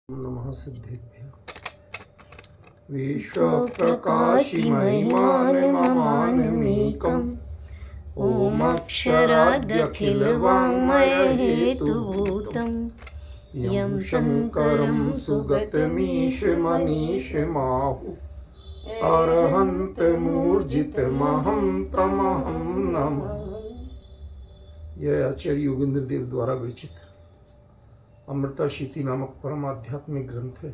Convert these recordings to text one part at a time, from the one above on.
नमः सिद्धेभ्यः। विश्वप्रकाशि महिमानममानमेकम् ओमक्षरादखिलवाङ्मयहेतुभूतम् यं शङ्करं सुगतमीशमनीशमाहु अरहन्तमूर्जितमहं तमहं नमः। यह आचार्य योगेंद्र देव द्वारा विरचित अमृता शीति नामक परम आध्यात्मिक ग्रंथ है।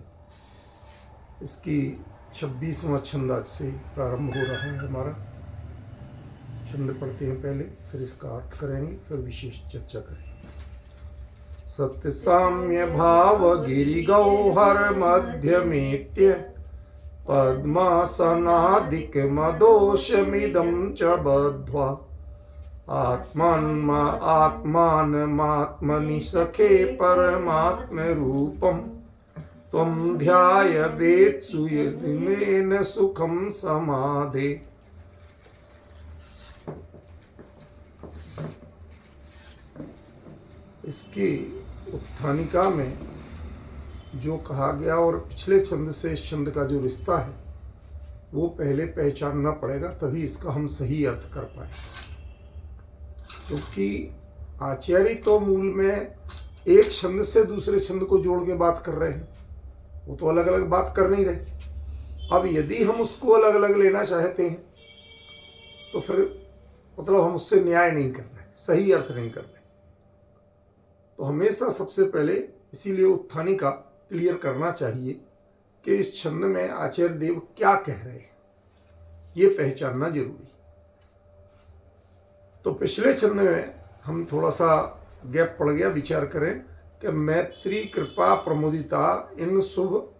इसकी 26वां छंद आज से प्रारंभ हो रहा है। हमारा छंद पढ़ते हैं पहले, फिर इसका अर्थ करेंगे, फिर विशेष चर्चा करेंगे। सत्य साम्य भाव गिरि गौहर मध्यमेत्य पद्मासनादिक मदोषमिदं च बद्ध्वा आत्मानमात्मनि सखे परमात्मरूपं त्वं ध्यायवेत्सु यदिमेन सुखं समाधे। इसकी उत्थानिका में जो कहा गया और पिछले छंद से इस छंद का जो रिश्ता है वो पहले पहचानना पड़ेगा, तभी इसका हम सही अर्थ कर पाए। क्योंकि आचार्य तो मूल में एक छंद से दूसरे छंद को जोड़ के बात कर रहे हैं, वो तो अलग अलग बात कर नहीं रहे। अब यदि हम उसको अलग अलग लेना चाहते हैं तो फिर मतलब हम उससे न्याय नहीं कर रहे, सही अर्थ नहीं कर रहे। तो हमेशा सबसे पहले इसीलिए उत्थानी का क्लियर करना चाहिए कि इस छंद में आचार्य देव क्या कह रहे हैं, ये पहचानना जरूरी। तो पिछले छंद में हम थोड़ा सा गैप पड़ गया। विचार करें कि मैत्री कृपा प्रमुदिता इन शुभ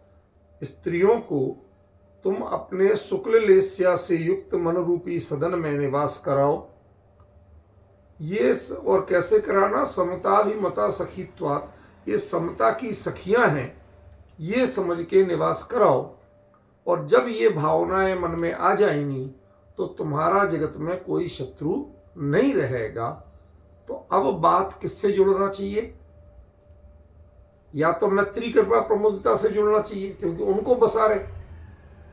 स्त्रियों को तुम अपने शुक्ल लेस्या से युक्त मन रूपी सदन में निवास कराओ। ये और कैसे कराना? समता भी मता सखीत्वात्, ये समता की सखियां हैं, ये समझ के निवास कराओ। और जब ये भावनाएं मन में आ जाएंगी तो तुम्हारा जगत में कोई शत्रु नहीं रहेगा। तो अब बात किससे जुड़ना चाहिए? या तो मैत्री कृपा प्रमुदिता से जुड़ना चाहिए क्योंकि उनको बसा रहे,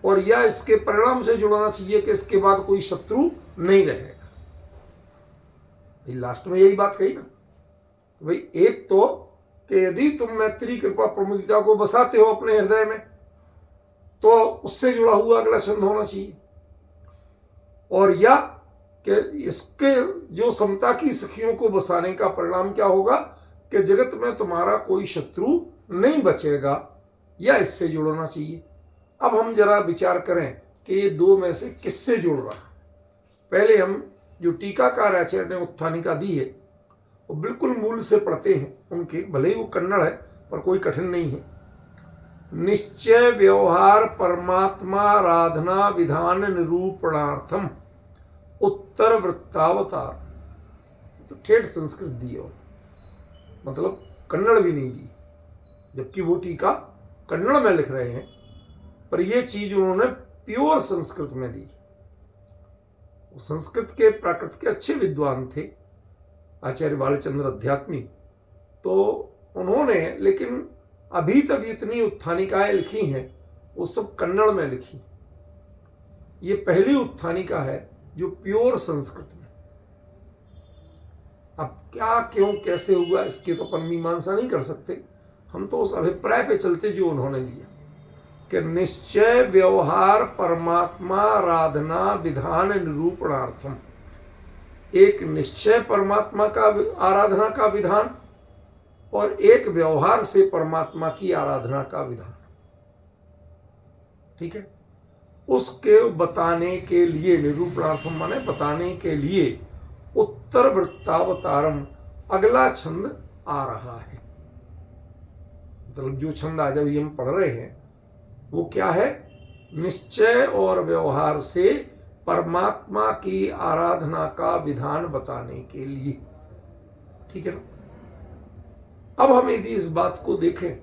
और या इसके परिणाम से जुड़ना चाहिए कि इसके बाद कोई शत्रु नहीं रहेगा। लास्ट में यही बात कही ना, तो भाई एक तो कि यदि तुम मैत्री कृपा प्रमुदिता को बसाते हो अपने हृदय में तो उससे जुड़ा हुआ अगला छंद होना चाहिए, और या कि इसके जो समता की सखियों को बसाने का परिणाम क्या होगा कि जगत में तुम्हारा कोई शत्रु नहीं बचेगा, या इससे जुड़ना चाहिए। अब हम जरा विचार करें कि ये दो में से किससे जुड़ रहा है। पहले हम जो टीकाकार आचार्य ने उत्थानिका दी है वो बिल्कुल मूल से पढ़ते हैं उनके, भले ही वो कन्नड़ है पर कोई कठिन नहीं है। निश्चय व्यवहार परमात्माराधना विधान निरूपणार्थम उत्तर वृत्तावतार। तो ठेठ संस्कृत दी है, मतलब कन्नड़ भी नहीं दी, जबकि वो टीका कन्नड़ में लिख रहे हैं, पर ये चीज उन्होंने प्योर संस्कृत में दी। वो संस्कृत के प्राकृत के अच्छे विद्वान थे आचार्य बालचंद्र अध्यात्मी, तो उन्होंने लेकिन अभी तक जितनी उत्थानिकाएं लिखी हैं वो सब कन्नड़ में लिखी। ये पहली उत्थानिका है जो प्योर संस्कृत में। अब क्या क्यों कैसे हुआ इसके तो अपन मीमांसा नहीं कर सकते, हम तो उस अभिप्राय पे चलते जो उन्होंने दिया कि निश्चय व्यवहार परमात्मा आराधना विधान निरूपणार्थम। एक निश्चय परमात्मा का आराधना का विधान और एक व्यवहार से परमात्मा की आराधना का विधान, ठीक है। उसके बताने के लिए, निरूपणार्थम माने बताने के लिए, उत्तर वृत्तावतारम अगला छंद आ रहा है। मतलब जो छंद आज अभी हम पढ़ रहे हैं वो क्या है? निश्चय और व्यवहार से परमात्मा की आराधना का विधान बताने के लिए, ठीक है ना। अब हम यदि इस बात को देखें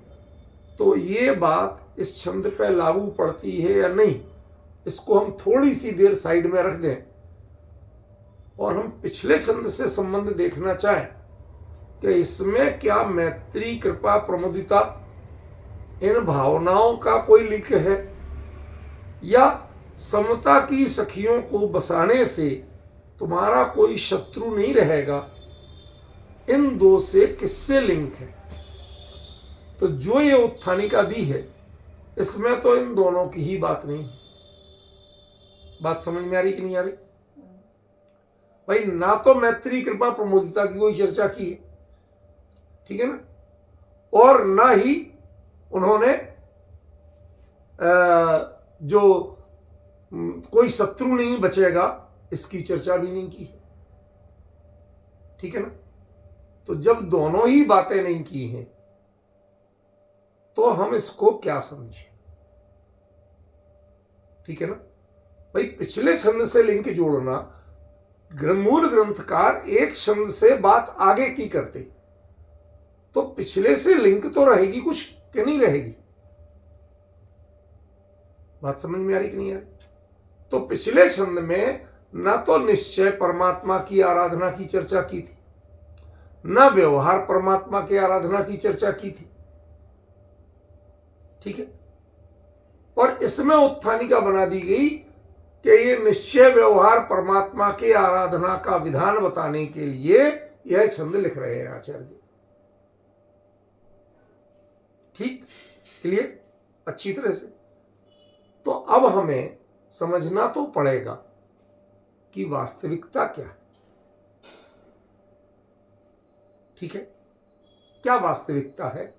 तो ये बात इस छंद पे लागू पड़ती है या नहीं, इसको हम थोड़ी सी देर साइड में रख दें और हम पिछले छंद से संबंध देखना चाहें कि इसमें क्या मैत्री कृपा प्रमुदिता इन भावनाओं का कोई लिंक है, या समता की सखियों को बसाने से तुम्हारा कोई शत्रु नहीं रहेगा, इन दो से किससे लिंक है? तो जो ये उत्थानिका दी है इसमें तो इन दोनों की ही बात नहीं। बात समझ में आ रही कि नहीं आ रही? भाई ना तो मैत्री कृपा प्रमोदिता की कोई चर्चा की है, ठीक है ना, और ना ही उन्होंने जो कोई शत्रु नहीं बचेगा इसकी चर्चा भी नहीं की है, ठीक है ना। तो जब दोनों ही बातें नहीं की हैं तो हम इसको क्या समझें, ठीक है ना। भाई पिछले छंद से लिंक जोड़ना, मूल ग्रंथकार एक छंद से बात आगे की करते तो पिछले से लिंक तो रहेगी कुछ कि नहीं रहेगी? बात समझ में आ रही कि नहीं आ रही? तो पिछले छंद में ना तो निश्चय परमात्मा की आराधना की चर्चा की थी, ना व्यवहार परमात्मा की आराधना की चर्चा की थी, ठीक है। और इसमें उत्थानिका बना दी गई कि ये निश्चय व्यवहार परमात्मा की आराधना का विधान बताने के लिए यह छंद लिख रहे हैं आचार्य जी, ठीक, क्लियर, अच्छी तरह से। तो अब हमें समझना तो पड़ेगा कि वास्तविकता क्या है, ठीक है। क्या वास्तविकता है?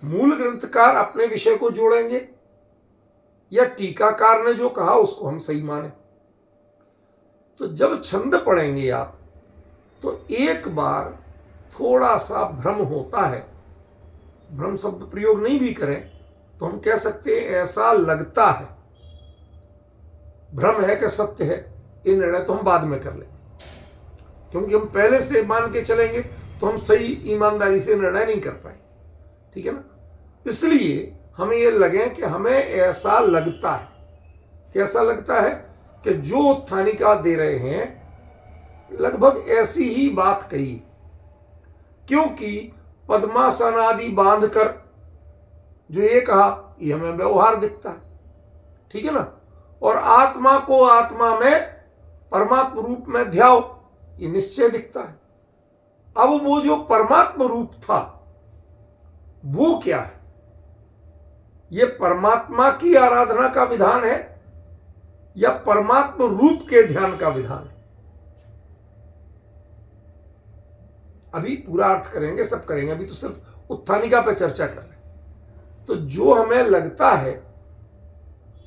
मूल ग्रंथकार अपने विषय को जोड़ेंगे या टीकाकार ने जो कहा उसको हम सही माने? तो जब छंद पढ़ेंगे आप तो एक बार थोड़ा सा भ्रम होता है, भ्रम शब्द प्रयोग नहीं भी करें तो हम कह सकते हैं ऐसा लगता है। भ्रम है कि सत्य है, ये निर्णय तो हम बाद में कर लेंगे, क्योंकि हम पहले से मान के चलेंगे तो हम सही ईमानदारी से निर्णय नहीं कर पाएंगे, ठीक है ना। इसलिए हमें ये लगे कि हमें ऐसा लगता है, कैसा लगता है कि जो उत्थानिका दे रहे हैं लगभग ऐसी ही बात कही, क्योंकि पद्मासन आदि बांध कर जो ये कहा ये हमें व्यवहार दिखता है, ठीक है ना। और आत्मा को आत्मा में परमात्म रूप में ध्याओ ये निश्चय दिखता है। अब वो जो परमात्म रूप था वो क्या है? ये परमात्मा की आराधना का विधान है या परमात्म रूप के ध्यान का विधान है? अभी पूरा अर्थ करेंगे, सब करेंगे, अभी तो सिर्फ उत्थानिका पे चर्चा कर रहे हैं। तो जो हमें लगता है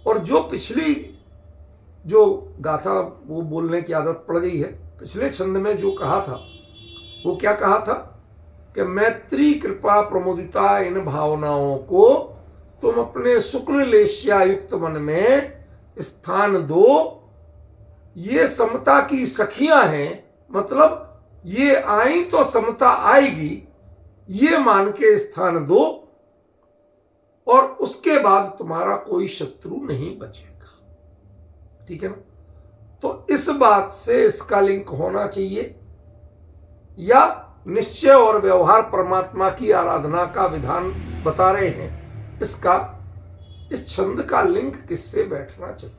और जो पिछली जो गाथा वो बोलने की आदत पड़ गई है, पिछले छंद में जो कहा था वो क्या कहा था कि मैत्री कृपा प्रमोदिता इन भावनाओं को तुम अपने शुक्ल लेश्यायुक्त मन में स्थान दो। ये समता की सखियां हैं, मतलब ये आई तो समता आएगी, ये मान के स्थान दो और उसके बाद तुम्हारा कोई शत्रु नहीं बचेगा, ठीक है ना। तो इस बात से इसका लिंक होना चाहिए, या निश्चय और व्यवहार परमात्मा की आराधना का विधान बता रहे हैं, इसका इस छंद का लिंक किससे बैठना चाहिए?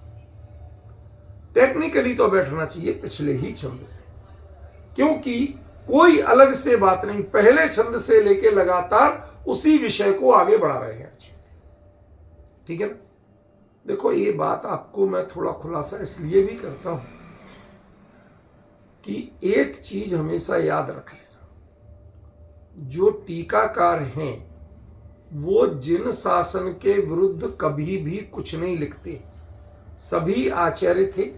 टेक्निकली तो बैठना चाहिए पिछले ही छंद से, क्योंकि कोई अलग से बात नहीं, पहले छंद से लेके लगातार उसी विषय को आगे बढ़ा रहे हैं, ठीक है ना। देखो ये बात आपको मैं थोड़ा खुलासा इसलिए भी करता हूं कि एक चीज हमेशा याद रख लेना, जो टीकाकार हैं वो जिन शासन के विरुद्ध कभी भी कुछ नहीं लिखते, सभी आचार्य थे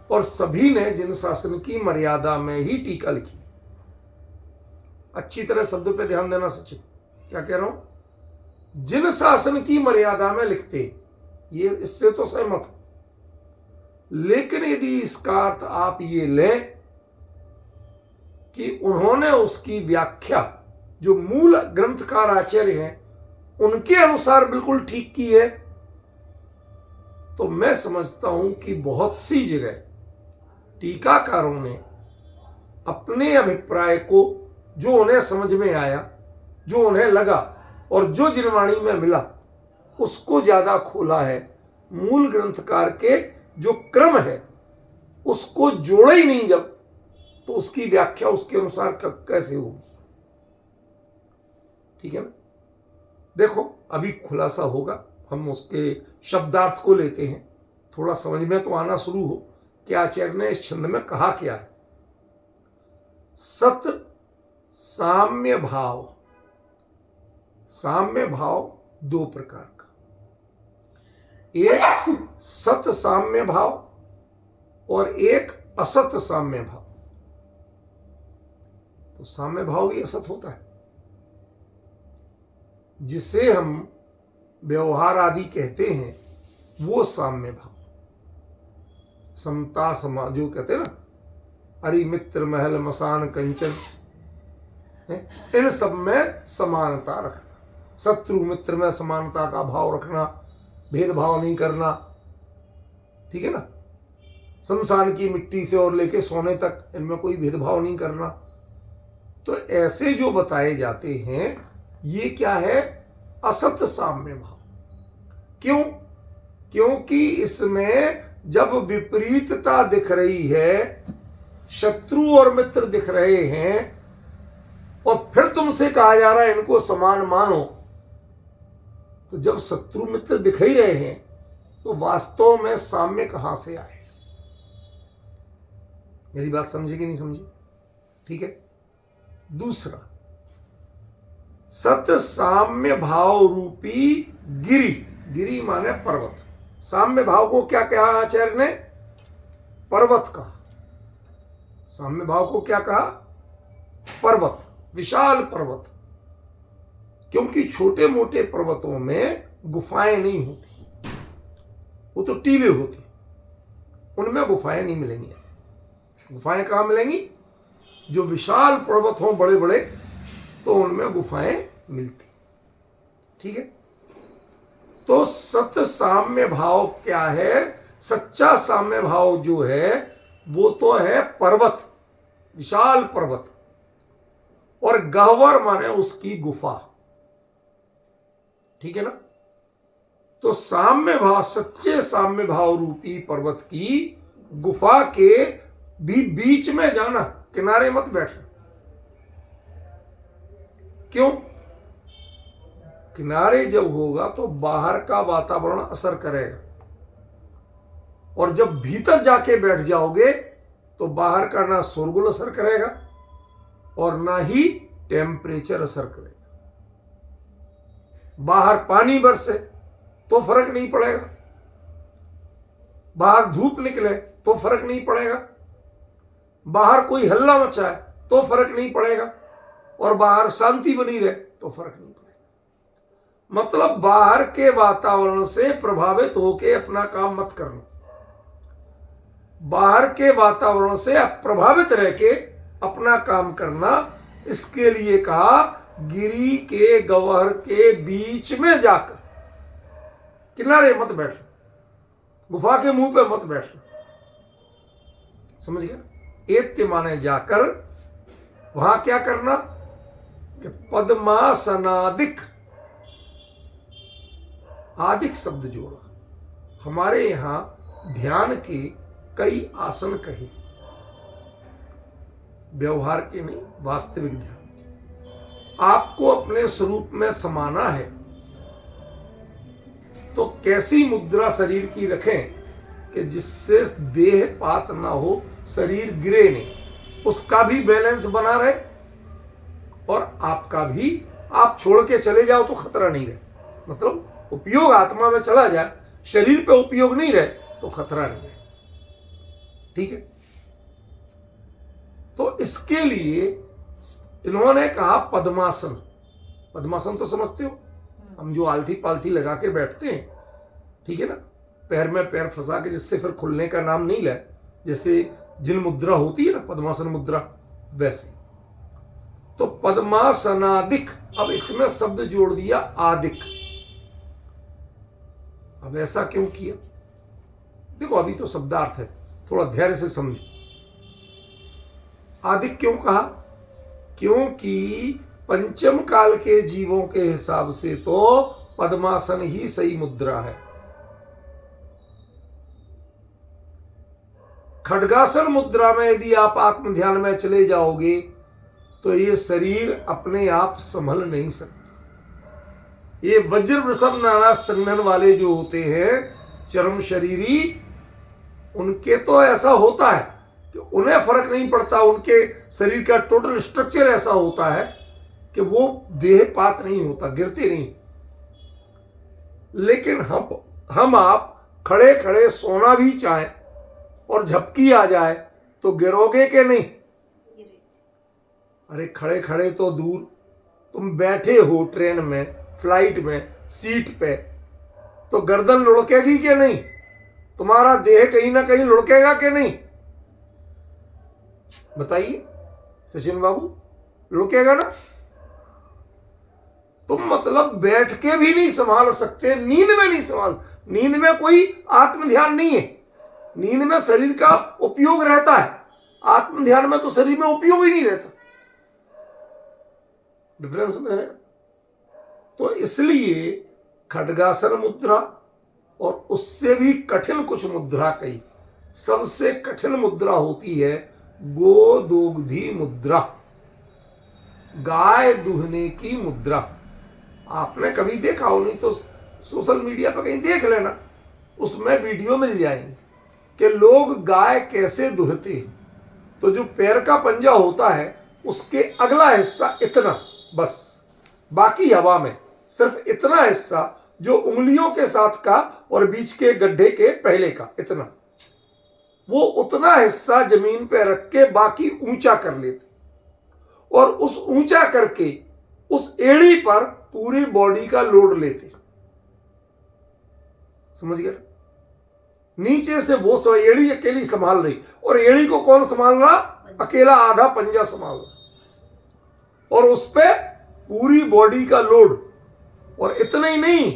और सभी ने जिन शासन की मर्यादा में ही टीका लिखी। अच्छी तरह शब्द पे ध्यान देना सचिन, क्या कह रहा हूं? जिन शासन की मर्यादा में लिखते, ये इससे तो सहमत हो, लेकिन यदि इसका अर्थ आप ये लें कि उन्होंने उसकी व्याख्या जो मूल ग्रंथकार आचार्य हैं उनके अनुसार बिल्कुल ठीक की है, तो मैं समझता हूं कि बहुत सी जगह टीकाकारों ने अपने अभिप्राय को, जो उन्हें समझ में आया, जो उन्हें लगा, और जो जिनवाणी में मिला उसको ज्यादा खोला है। मूल ग्रंथकार के जो क्रम है उसको जोड़ा ही नहीं जब, तो उसकी व्याख्या उसके अनुसार कैसे होगी? ठीक है ना। देखो अभी खुलासा होगा, हम उसके शब्दार्थ को लेते हैं, थोड़ा समझ में तो आना शुरू हो कि आचार्य ने इस छंद में कहा क्या है। सत साम्य भाव, साम्य भाव दो प्रकार का, एक सत साम्य भाव और एक असत साम्य भाव। तो साम्य भाव भी असत होता है, जिसे हम व्यवहार आदि कहते हैं, वो साम्य भाव। समता समा जो कहते हैं ना, अरि मित्र महल मसान कंचन, इन सब में समानता रखना, शत्रु मित्र में समानता का भाव रखना, भेदभाव नहीं करना, ठीक है ना। शमशान की मिट्टी से और लेके सोने तक इनमें कोई भेदभाव नहीं करना। तो ऐसे जो बताए जाते हैं ये क्या है? असत साम्य भाव। क्यों? क्योंकि इसमें जब विपरीतता दिख रही है, शत्रु और मित्र दिख रहे हैं, और फिर तुमसे कहा जा रहा है इनको समान मानो, तो जब शत्रु मित्र दिख ही रहे हैं तो वास्तव में साम्य कहां से आए? मेरी बात समझे कि नहीं समझे? ठीक है। दूसरा, सत साम्य भाव रूपी गिरि, गिरि माने पर्वत। साम्य भाव को क्या कहा आचार्य ने? पर्वत कहा। साम्य भाव को क्या कहा? पर्वत, विशाल पर्वत। क्योंकि छोटे मोटे पर्वतों में गुफाएं नहीं होती, वो तो टीले होती, उनमें गुफाएं नहीं मिलेंगी। गुफाएं कहां मिलेंगी? जो विशाल पर्वत हों बड़े बड़े, तो उनमें गुफाएं मिलती। ठीक है। तो सत साम्य भाव क्या है? सच्चा साम्य भाव जो है वो तो है पर्वत, विशाल पर्वत, और गह्वर माने उसकी गुफा। ठीक है ना। तो साम्य भाव, सच्चे साम्य भाव रूपी पर्वत की गुफा के भी बीच में जाना, किनारे मत बैठना। क्यों? किनारे जब होगा तो बाहर का वातावरण असर करेगा, और जब भीतर जाके बैठ जाओगे तो बाहर का ना शोरगुल असर करेगा और ना ही टेम्परेचर असर करेगा। बाहर पानी बरसे तो फर्क नहीं पड़ेगा, बाहर धूप निकले तो फर्क नहीं पड़ेगा, बाहर कोई हल्ला मचाए तो फर्क नहीं पड़ेगा, और बाहर शांति बनी रहे तो फर्क नहीं पड़ेगा। मतलब बाहर के वातावरण से प्रभावित होकर अपना काम मत करना, बाहर के वातावरण से प्रभावित रह के अपना काम करना। इसके लिए कहा गिरी के गह्वर के बीच में जाकर, किनारे मत बैठना, गुफा के मुंह पे मत बैठना। समझ गया? एत्य माने जाकर वहां क्या करना कि पद्मासनादिक, आदिक शब्द जोड़ा। हमारे यहां ध्यान के कई आसन कहे, व्यवहार के नहीं, वास्तविक ध्यान। आपको अपने स्वरूप में समाना है तो कैसी मुद्रा शरीर की रखें कि जिससे देह पात ना हो, शरीर गिरे नहीं, उसका भी बैलेंस बना रहे और आपका भी। आप छोड़ के चले जाओ तो खतरा नहीं रहे, मतलब उपयोग आत्मा में चला जाए, शरीर पे उपयोग नहीं रहे तो खतरा नहीं है। ठीक है। तो इसके लिए इन्होंने कहा पद्मासन। पद्मासन तो समझते हो, हम जो आलथी पालथी लगा के बैठते हैं, ठीक है ना, पैर में पैर फंसा के, जिससे फिर खुलने का नाम नहीं ले, जैसे जिन मुद्रा होती है ना, पद्मासन मुद्रा, वैसे। तो पद्मासनादिक, अब इसमें शब्द जोड़ दिया आदिक। अब ऐसा क्यों किया? देखो अभी तो शब्दार्थ है, थोड़ा धैर्य से समझो। आदिक क्यों कहा? क्योंकि पंचम काल के जीवों के हिसाब से तो पद्मासन ही सही मुद्रा है। खड्गासन मुद्रा में यदि आप आत्म ध्यान में चले जाओगे तो ये शरीर अपने आप संभल नहीं सकता। ये वज्र वृषभ नाना संघन वाले जो होते हैं चरम शरीरी, उनके तो ऐसा होता है कि उन्हें फर्क नहीं पड़ता, उनके शरीर का टोटल स्ट्रक्चर ऐसा होता है कि वो देहपात नहीं होता, गिरते नहीं। लेकिन हम आप खड़े खड़े सोना भी चाहें और झपकी आ जाए तो गिरोगे कि नहीं? अरे खड़े खड़े तो दूर, तुम बैठे हो ट्रेन में, फ्लाइट में, सीट पे, तो गर्दन लुढ़केगी कि नहीं? तुम्हारा देह कहीं ना कहीं लुढ़केगा कि नहीं? बताइए सचिन बाबू, लुढ़केगा ना? तुम मतलब बैठ के भी नहीं संभाल सकते, नींद में नहीं संभाल। नींद में कोई आत्म ध्यान नहीं है, नींद में शरीर का उपयोग रहता है, आत्म ध्यान में तो शरीर में उपयोग ही नहीं रहता। डिफरेंस में है। तो इसलिए खड्गासन मुद्रा और उससे भी कठिन कुछ मुद्रा कही, सबसे कठिन मुद्रा होती है गोदोग्धि मुद्रा, गाय दुहने की मुद्रा। आपने कभी देखा हो, नहीं तो सोशल मीडिया पर कहीं देख लेना, उसमें वीडियो मिल जाएंगे कि लोग गाय कैसे दुहते हैं। तो जो पैर का पंजा होता है उसके अगला हिस्सा इतना, बस बाकी हवा में, सिर्फ इतना हिस्सा जो उंगलियों के साथ का और बीच के गड्ढे के पहले का इतना, वो उतना हिस्सा जमीन पे रख के बाकी ऊंचा कर लेते और उस ऊंचा करके उस एड़ी पर पूरी बॉडी का लोड लेते। समझ गए? नीचे से वो सब एड़ी अकेली संभाल रही, और एड़ी को कौन संभाल रहा? अकेला आधा पंजा संभाल रहा, और उस पे पूरी बॉडी का लोड। और इतना ही नहीं,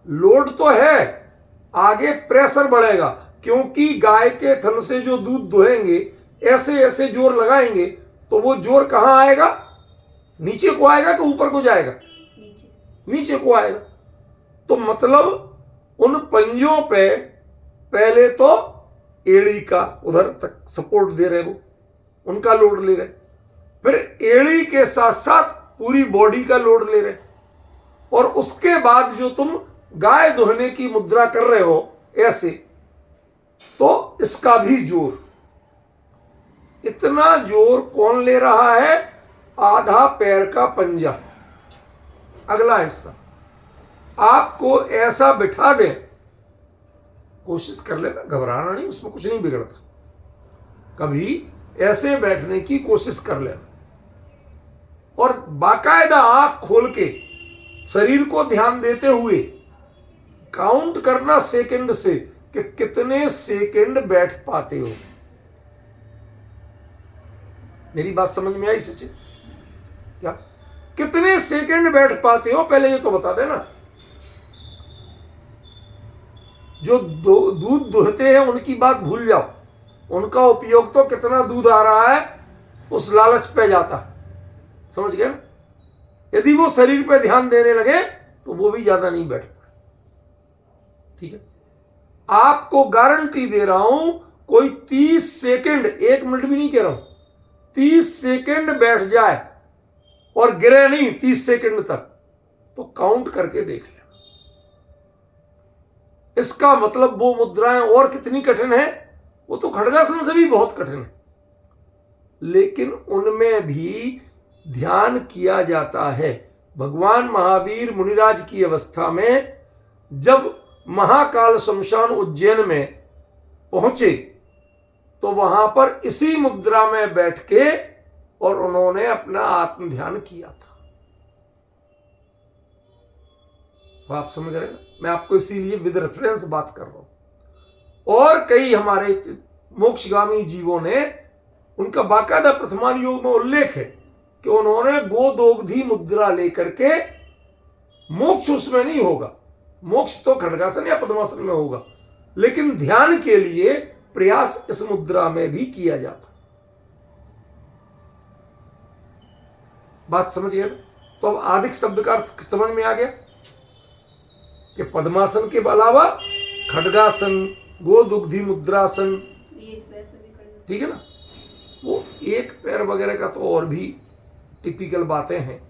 लोड तो है, आगे प्रेशर बढ़ेगा, क्योंकि गाय के थन से जो दूध दुहेंगे, ऐसे ऐसे जोर लगाएंगे, तो वो जोर कहां आएगा? नीचे को आएगा कि ऊपर को जाएगा? नीचे को आएगा। तो मतलब उन पंजों पे पहले तो एड़ी का उधर तक सपोर्ट दे रहे, वो उनका लोड ले रहे, फिर एड़ी के साथ साथ पूरी बॉडी का लोड ले रहे, और उसके बाद जो तुम गाय दुहने की मुद्रा कर रहे हो ऐसे, तो इसका भी जोर। इतना जोर कौन ले रहा है? आधा पैर का पंजा, अगला हिस्सा। आपको ऐसा बिठा दें, कोशिश कर लेना, घबराना नहीं, उसमें कुछ नहीं बिगड़ता। कभी ऐसे बैठने की कोशिश कर लेना और बाकायदा आंख खोल के शरीर को ध्यान देते हुए काउंट करना सेकंड से कि कितने सेकंड बैठ पाते हो। मेरी बात समझ में आई सचिन? क्या कितने सेकंड बैठ पाते हो पहले ये तो बता देना। जो दूध दुहते हैं उनकी बात भूल जाओ, उनका उपयोग तो कितना दूध आ रहा है उस लालच पे जाता, समझ गए ना? यदि वो शरीर पे ध्यान देने लगे तो वो भी ज्यादा नहीं बैठ पाए। ठीक है, आपको गारंटी दे रहा हूं, कोई 30 सेकंड, 1 मिनट भी नहीं कह रहा हूं, 30 सेकंड बैठ जाए और गिरे नहीं 30 सेकंड तक, तो काउंट करके देख लेना। इसका मतलब वो मुद्राएं और कितनी कठिन है, वो तो खड्गासन से भी बहुत कठिन है, लेकिन उनमें भी ध्यान किया जाता है। भगवान महावीर मुनिराज की अवस्था में जब महाकाल शमशान उज्जैन में पहुंचे तो वहां पर इसी मुद्रा में बैठ के और उन्होंने अपना आत्म ध्यान किया था। आप समझ रहे हैं ना? मैं आपको इसीलिए विद रेफरेंस बात कर रहा हूं। और कई हमारे मोक्षगामी जीवों ने, उनका बाकायदा प्रथमान योग में उल्लेख है कि उन्होंने गोदोग्धि मुद्रा लेकर के, मोक्ष उसमें नहीं होगा, मोक्ष तो खड्गासन या पद्मासन में होगा, लेकिन ध्यान के लिए प्रयास इस मुद्रा में भी किया जाता। बात समझ गए ना? तो अब आदिक शब्द का अर्थ समझ में आ गया कि पद्मासन के अलावा खड्गासन, गोदुग्धि मुद्रासन, ठीक है ना, वो एक पैर वगैरह का तो और भी टिपिकल बातें हैं,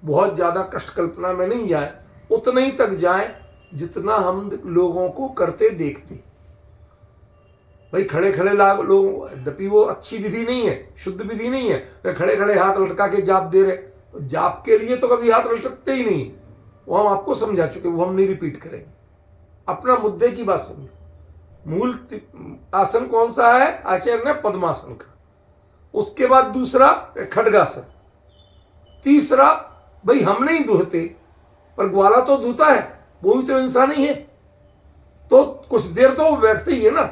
बहुत ज़्यादा कष्ट कल्पना में नहीं जाए, उतना ही तक जाए जितना हम लोगों को करते देखते। भाई खड़े खड़े लोग, यद्यपि वो अच्छी विधि नहीं है, शुद्ध विधि नहीं है, तो खड़े खड़े हाथ लटका के जाप दे रहे, जाप के लिए तो कभी हाथ लटकते ही नहीं, वो हम आपको समझा चुके, वो हम नहीं रिपीट करेंगे। अपना मुद्दे की बात समझो। मूल आसन कौन सा है आचार्य ने? पद्मासन का। उसके बाद दूसरा खड्गासन, तीसरा भाई हम नहीं धोते पर ग्वाला तो धोता है, वो भी तो इंसान ही है, तो कुछ देर तो वो बैठते ही है ना,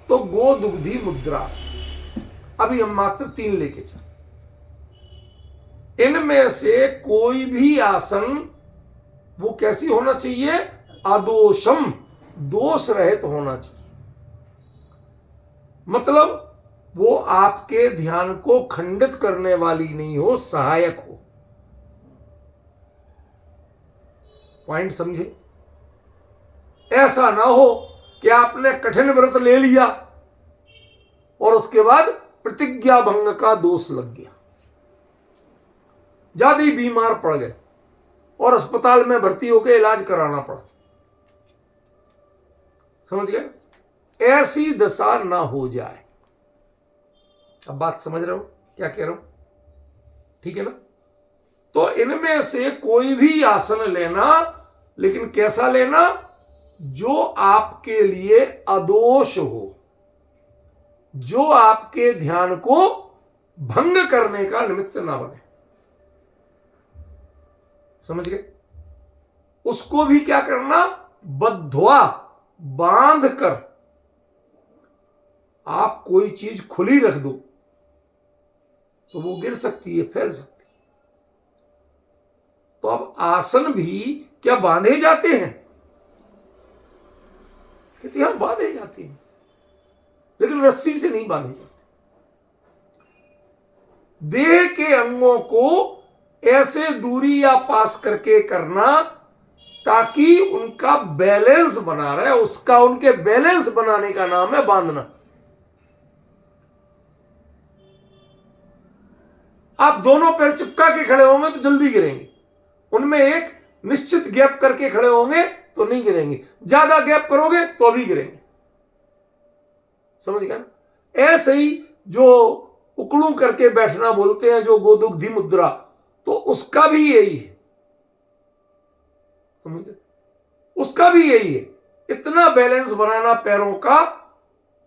तो गोदुग्धि मुद्रासन। अभी हम मात्र 3 लेके चल। इनमें से कोई भी आसन वो कैसी होना चाहिए? अदोषम, दोष रहित होना चाहिए। मतलब वो आपके ध्यान को खंडित करने वाली नहीं हो, सहायक हो। पॉइंट समझे? ऐसा ना हो कि आपने कठिन व्रत ले लिया और उसके बाद प्रतिज्ञा भंग का दोष लग गया, ज्यादा ही बीमार पड़ गए और अस्पताल में भर्ती होकर इलाज कराना पड़ा। समझ गए? ऐसी दशा ना हो जाए। अब बात समझ रहे हो क्या कह रहा हूं? ठीक है ना? तो इनमें से कोई भी आसन लेना, लेकिन कैसा लेना? जो आपके लिए अदोष हो, जो आपके ध्यान को भंग करने का निमित्त ना बने। समझ गए? उसको भी क्या करना? बद्ध्वा, बांध कर। आप कोई चीज खुली रख दो तो वो गिर सकती है, फैल सकती है। तो अब आसन भी क्या बांधे जाते हैं? कहते हैं बांधे जाते हैं, लेकिन रस्सी से नहीं बांधे जाते। देह के अंगों को ऐसे दूरी या पास करके करना ताकि उनका बैलेंस बना रहे। उसका, उनके बैलेंस बनाने का नाम है बांधना। आप दोनों पैर चिपका के खड़े होंगे तो जल्दी गिरेंगे, उनमें एक निश्चित गैप करके खड़े होंगे तो नहीं गिरेंगे, ज्यादा गैप करोगे तो अभी गिरेंगे। समझ गया ना? ऐसे ही जो उकड़ू करके बैठना बोलते हैं, जो गोदुग्धि मुद्रा, तो उसका भी यही है। समझ गए? उसका भी यही है, इतना बैलेंस बनाना पैरों का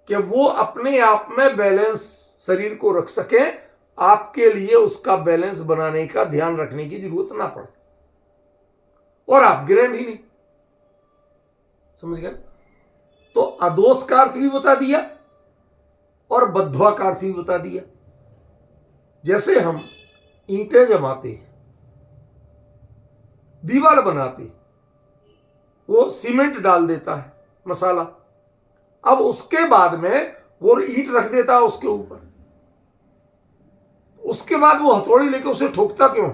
कि वो अपने आप में बैलेंस शरीर को रख सके। आपके लिए उसका बैलेंस बनाने का ध्यान रखने की जरूरत ना पड़े और आप गिरे भी नहीं। समझ गए? तो अदोष का अर्थ भी बता दिया और बद्ध्वा का अर्थ भी बता दिया। जैसे हम ईंटें जमाते, दीवार बनाते, वो सीमेंट डाल देता है, मसाला, अब उसके बाद में वो ईंट रख देता है उसके ऊपर, उसके बाद वो हथौड़ी लेके उसे ठोकता क्यों?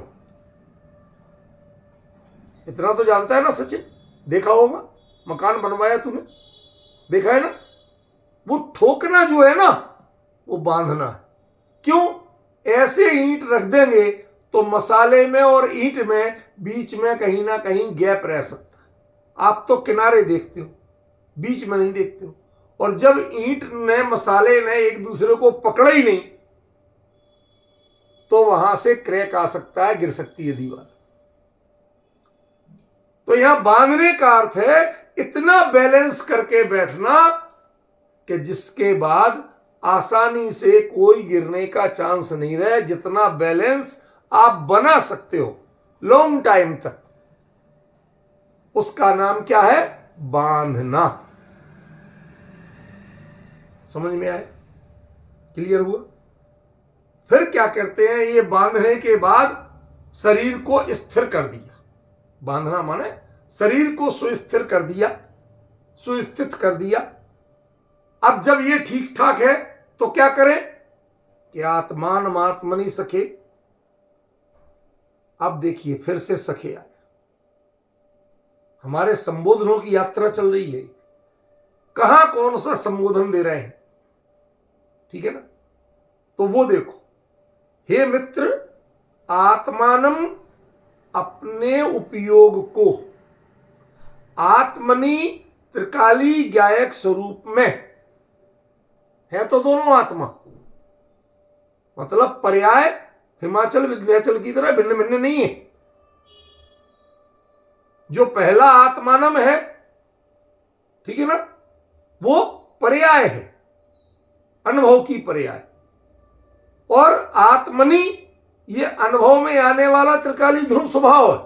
इतना तो जानता है ना सचिन, देखा होगा, मकान बनवाया तूने, देखा है ना? वो ठोकना जो है ना, वो बांधना है। क्यों? ऐसे ईंट रख देंगे तो मसाले में और ईंट में बीच में कहीं ना कहीं गैप रह सकता है। आप तो किनारे देखते हो, बीच में नहीं देखते हो। और जब ईंट ने, मसाले ने एक दूसरे को पकड़ा ही नहीं, तो वहां से क्रैक आ सकता है, गिर सकती है दीवार। तो यहां बांधने का अर्थ है इतना बैलेंस करके बैठना कि जिसके बाद आसानी से कोई गिरने का चांस नहीं रहे। जितना बैलेंस आप बना सकते हो लॉन्ग टाइम तक, उसका नाम क्या है? बांधना। समझ में आया? क्लियर हुआ? फिर क्या करते हैं? ये बांधने के बाद शरीर को स्थिर कर दिया। बांधना माने शरीर को सुस्थिर कर दिया, सुस्थित कर दिया। अब जब ये ठीक ठाक है तो क्या करें? कि आत्मान मात्मनि सखे, अब देखिए फिर से सखे आए, हमारे संबोधनों की यात्रा चल रही है, कहां कौन सा संबोधन दे रहे हैं, ठीक है ना। तो वो देखो, हे मित्र आत्मानम, अपने उपयोग को, आत्मनि त्रिकाली ज्ञायक स्वरूप में, है तो दोनों आत्मा, मतलब पर्याय हिमाचल विंध्याचल की तरह भिन्न भिन्न नहीं है। जो पहला आत्मानम है, ठीक है ना, वो पर्याय है, अनुभव की पर्याय, और आत्मनि ये अनुभव में आने वाला त्रिकाली ध्रुव स्वभाव है,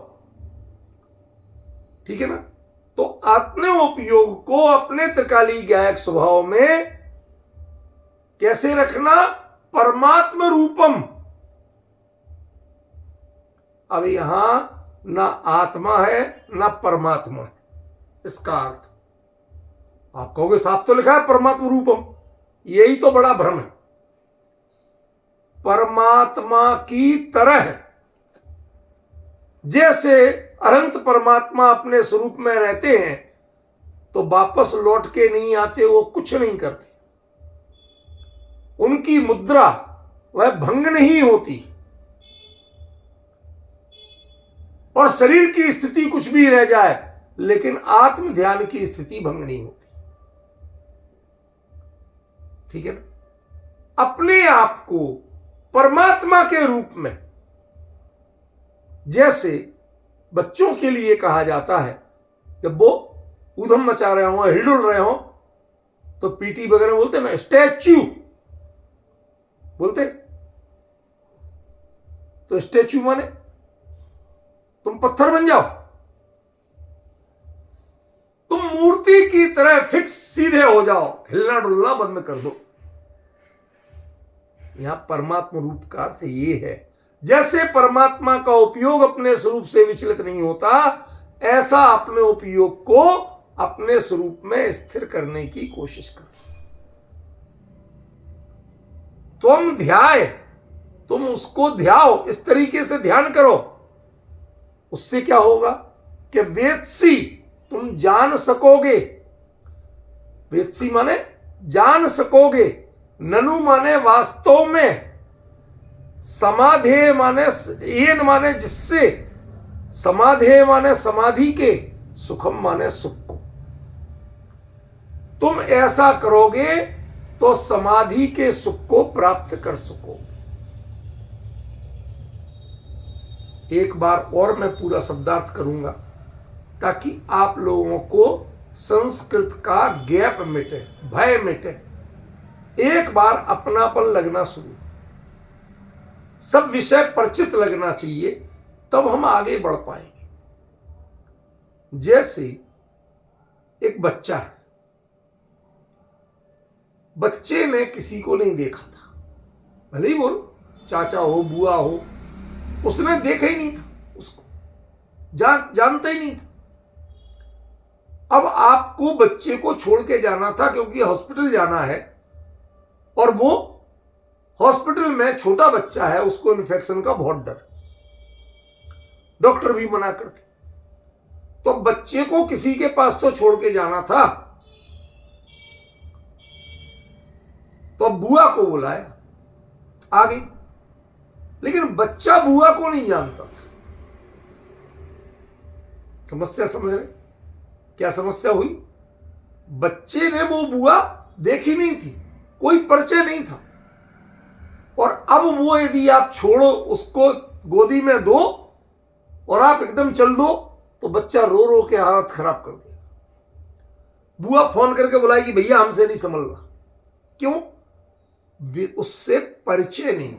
ठीक है ना। तो अपने उपयोग को अपने त्रिकाली ज्ञायक स्वभाव में कैसे रखना, परमात्म रूपम। अब यहां ना आत्मा है ना परमात्मा है, इसका अर्थ आप कहोगे साफ तो लिखा है परमात्म रूपम, यही तो बड़ा भ्रम है। परमात्मा की तरह, जैसे अनंत परमात्मा अपने स्वरूप में रहते हैं तो वापस लौट के नहीं आते, वो कुछ नहीं करते, उनकी मुद्रा वह भंग नहीं होती, और शरीर की स्थिति कुछ भी रह जाए लेकिन आत्म ध्यान की स्थिति भंग नहीं होती, ठीक है ना। अपने आप को परमात्मा के रूप में, जैसे बच्चों के लिए कहा जाता है, जब वो ऊधम मचा रहे हो, हिलडुल रहे हो, तो पीटी वगैरह बोलते ना स्टैच्यू बोलते, तो स्टैच्यू माने तुम पत्थर बन जाओ, तुम मूर्ति की तरह फिक्स सीधे हो जाओ, हिलना डुलना बंद कर दो। यहां परमात्मा रूप का अर्थ ये है, जैसे परमात्मा का उपयोग अपने स्वरूप से विचलित नहीं होता, ऐसा अपने उपयोग को अपने स्वरूप में स्थिर करने की कोशिश करो। तुम ध्याय, तुम उसको ध्याओ, इस तरीके से ध्यान करो, उससे क्या होगा कि वेत्सी तुम जान सकोगे, वेत्सी माने जान सकोगे, ननु माने वास्तव में, समाधेय माने येन माने जिससे, समाधेय माने समाधि के, सुखम माने सुख को। तुम ऐसा करोगे तो समाधि के सुख को प्राप्त कर सकोगे। एक बार और मैं पूरा शब्दार्थ करूंगा ताकि आप लोगों को संस्कृत का गैप मिटे, भय मिटे, एक बार अपनापन लगना शुरू, सब विषय परिचित लगना चाहिए, तब हम आगे बढ़ पाएंगे। जैसे एक बच्चा है, बच्चे ने किसी को नहीं देखा था, भले ही बोलो चाचा हो बुआ हो, उसने देखा ही नहीं था, उसको जानता ही नहीं था। अब आपको बच्चे को छोड़ के जाना था क्योंकि हॉस्पिटल जाना है, और वो हॉस्पिटल में छोटा बच्चा है, उसको इन्फेक्शन का बहुत डर, डॉक्टर भी मना करते। तो बच्चे को किसी के पास तो छोड़ के जाना था, तो बुआ को बुलाया, आ गई, लेकिन बच्चा बुआ को नहीं जानता था। समस्या समझ रहे? क्या समस्या हुई? बच्चे ने वो बुआ देखी नहीं थी, कोई परिचय नहीं था, और अब वो यदि आप छोड़ो, उसको गोदी में दो और आप एकदम चल दो, तो बच्चा रो रो के हालत खराब कर देगा। बुआ फोन करके बुलाएगी, भैया हमसे नहीं संभल रहा। क्यों? उससे परिचय नहीं।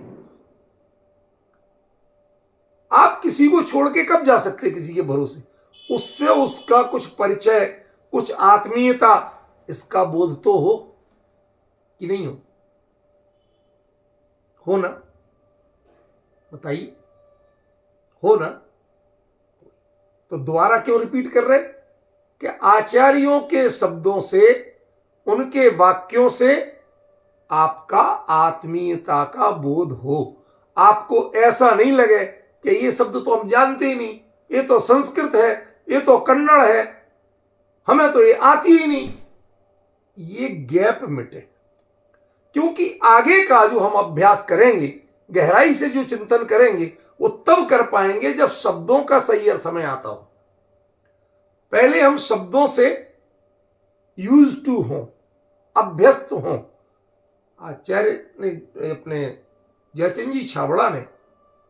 आप किसी को छोड़ के कब जा सकते, किसी के भरोसे? उससे उसका कुछ परिचय, कुछ आत्मीयता, इसका बोध तो हो कि नहीं हो ना? बताइए, हो ना? तो दोबारा क्यों रिपीट कर रहे कि आचार्यों के शब्दों से, उनके वाक्यों से आपका आत्मीयता का बोध हो, आपको ऐसा नहीं लगे कि ये शब्द तो हम जानते ही नहीं, ये तो संस्कृत है, ये तो कन्नड़ है, हमें तो ये आती ही नहीं। ये गैप मिटे, क्योंकि आगे का जो हम अभ्यास करेंगे, गहराई से जो चिंतन करेंगे, वो तब कर पाएंगे जब शब्दों का सही अर्थ हमें आता हो। पहले हम शब्दों से यूज टू हो, अभ्यस्त हो। आचार्य ने, अपने जयचंद जी छाबड़ा ने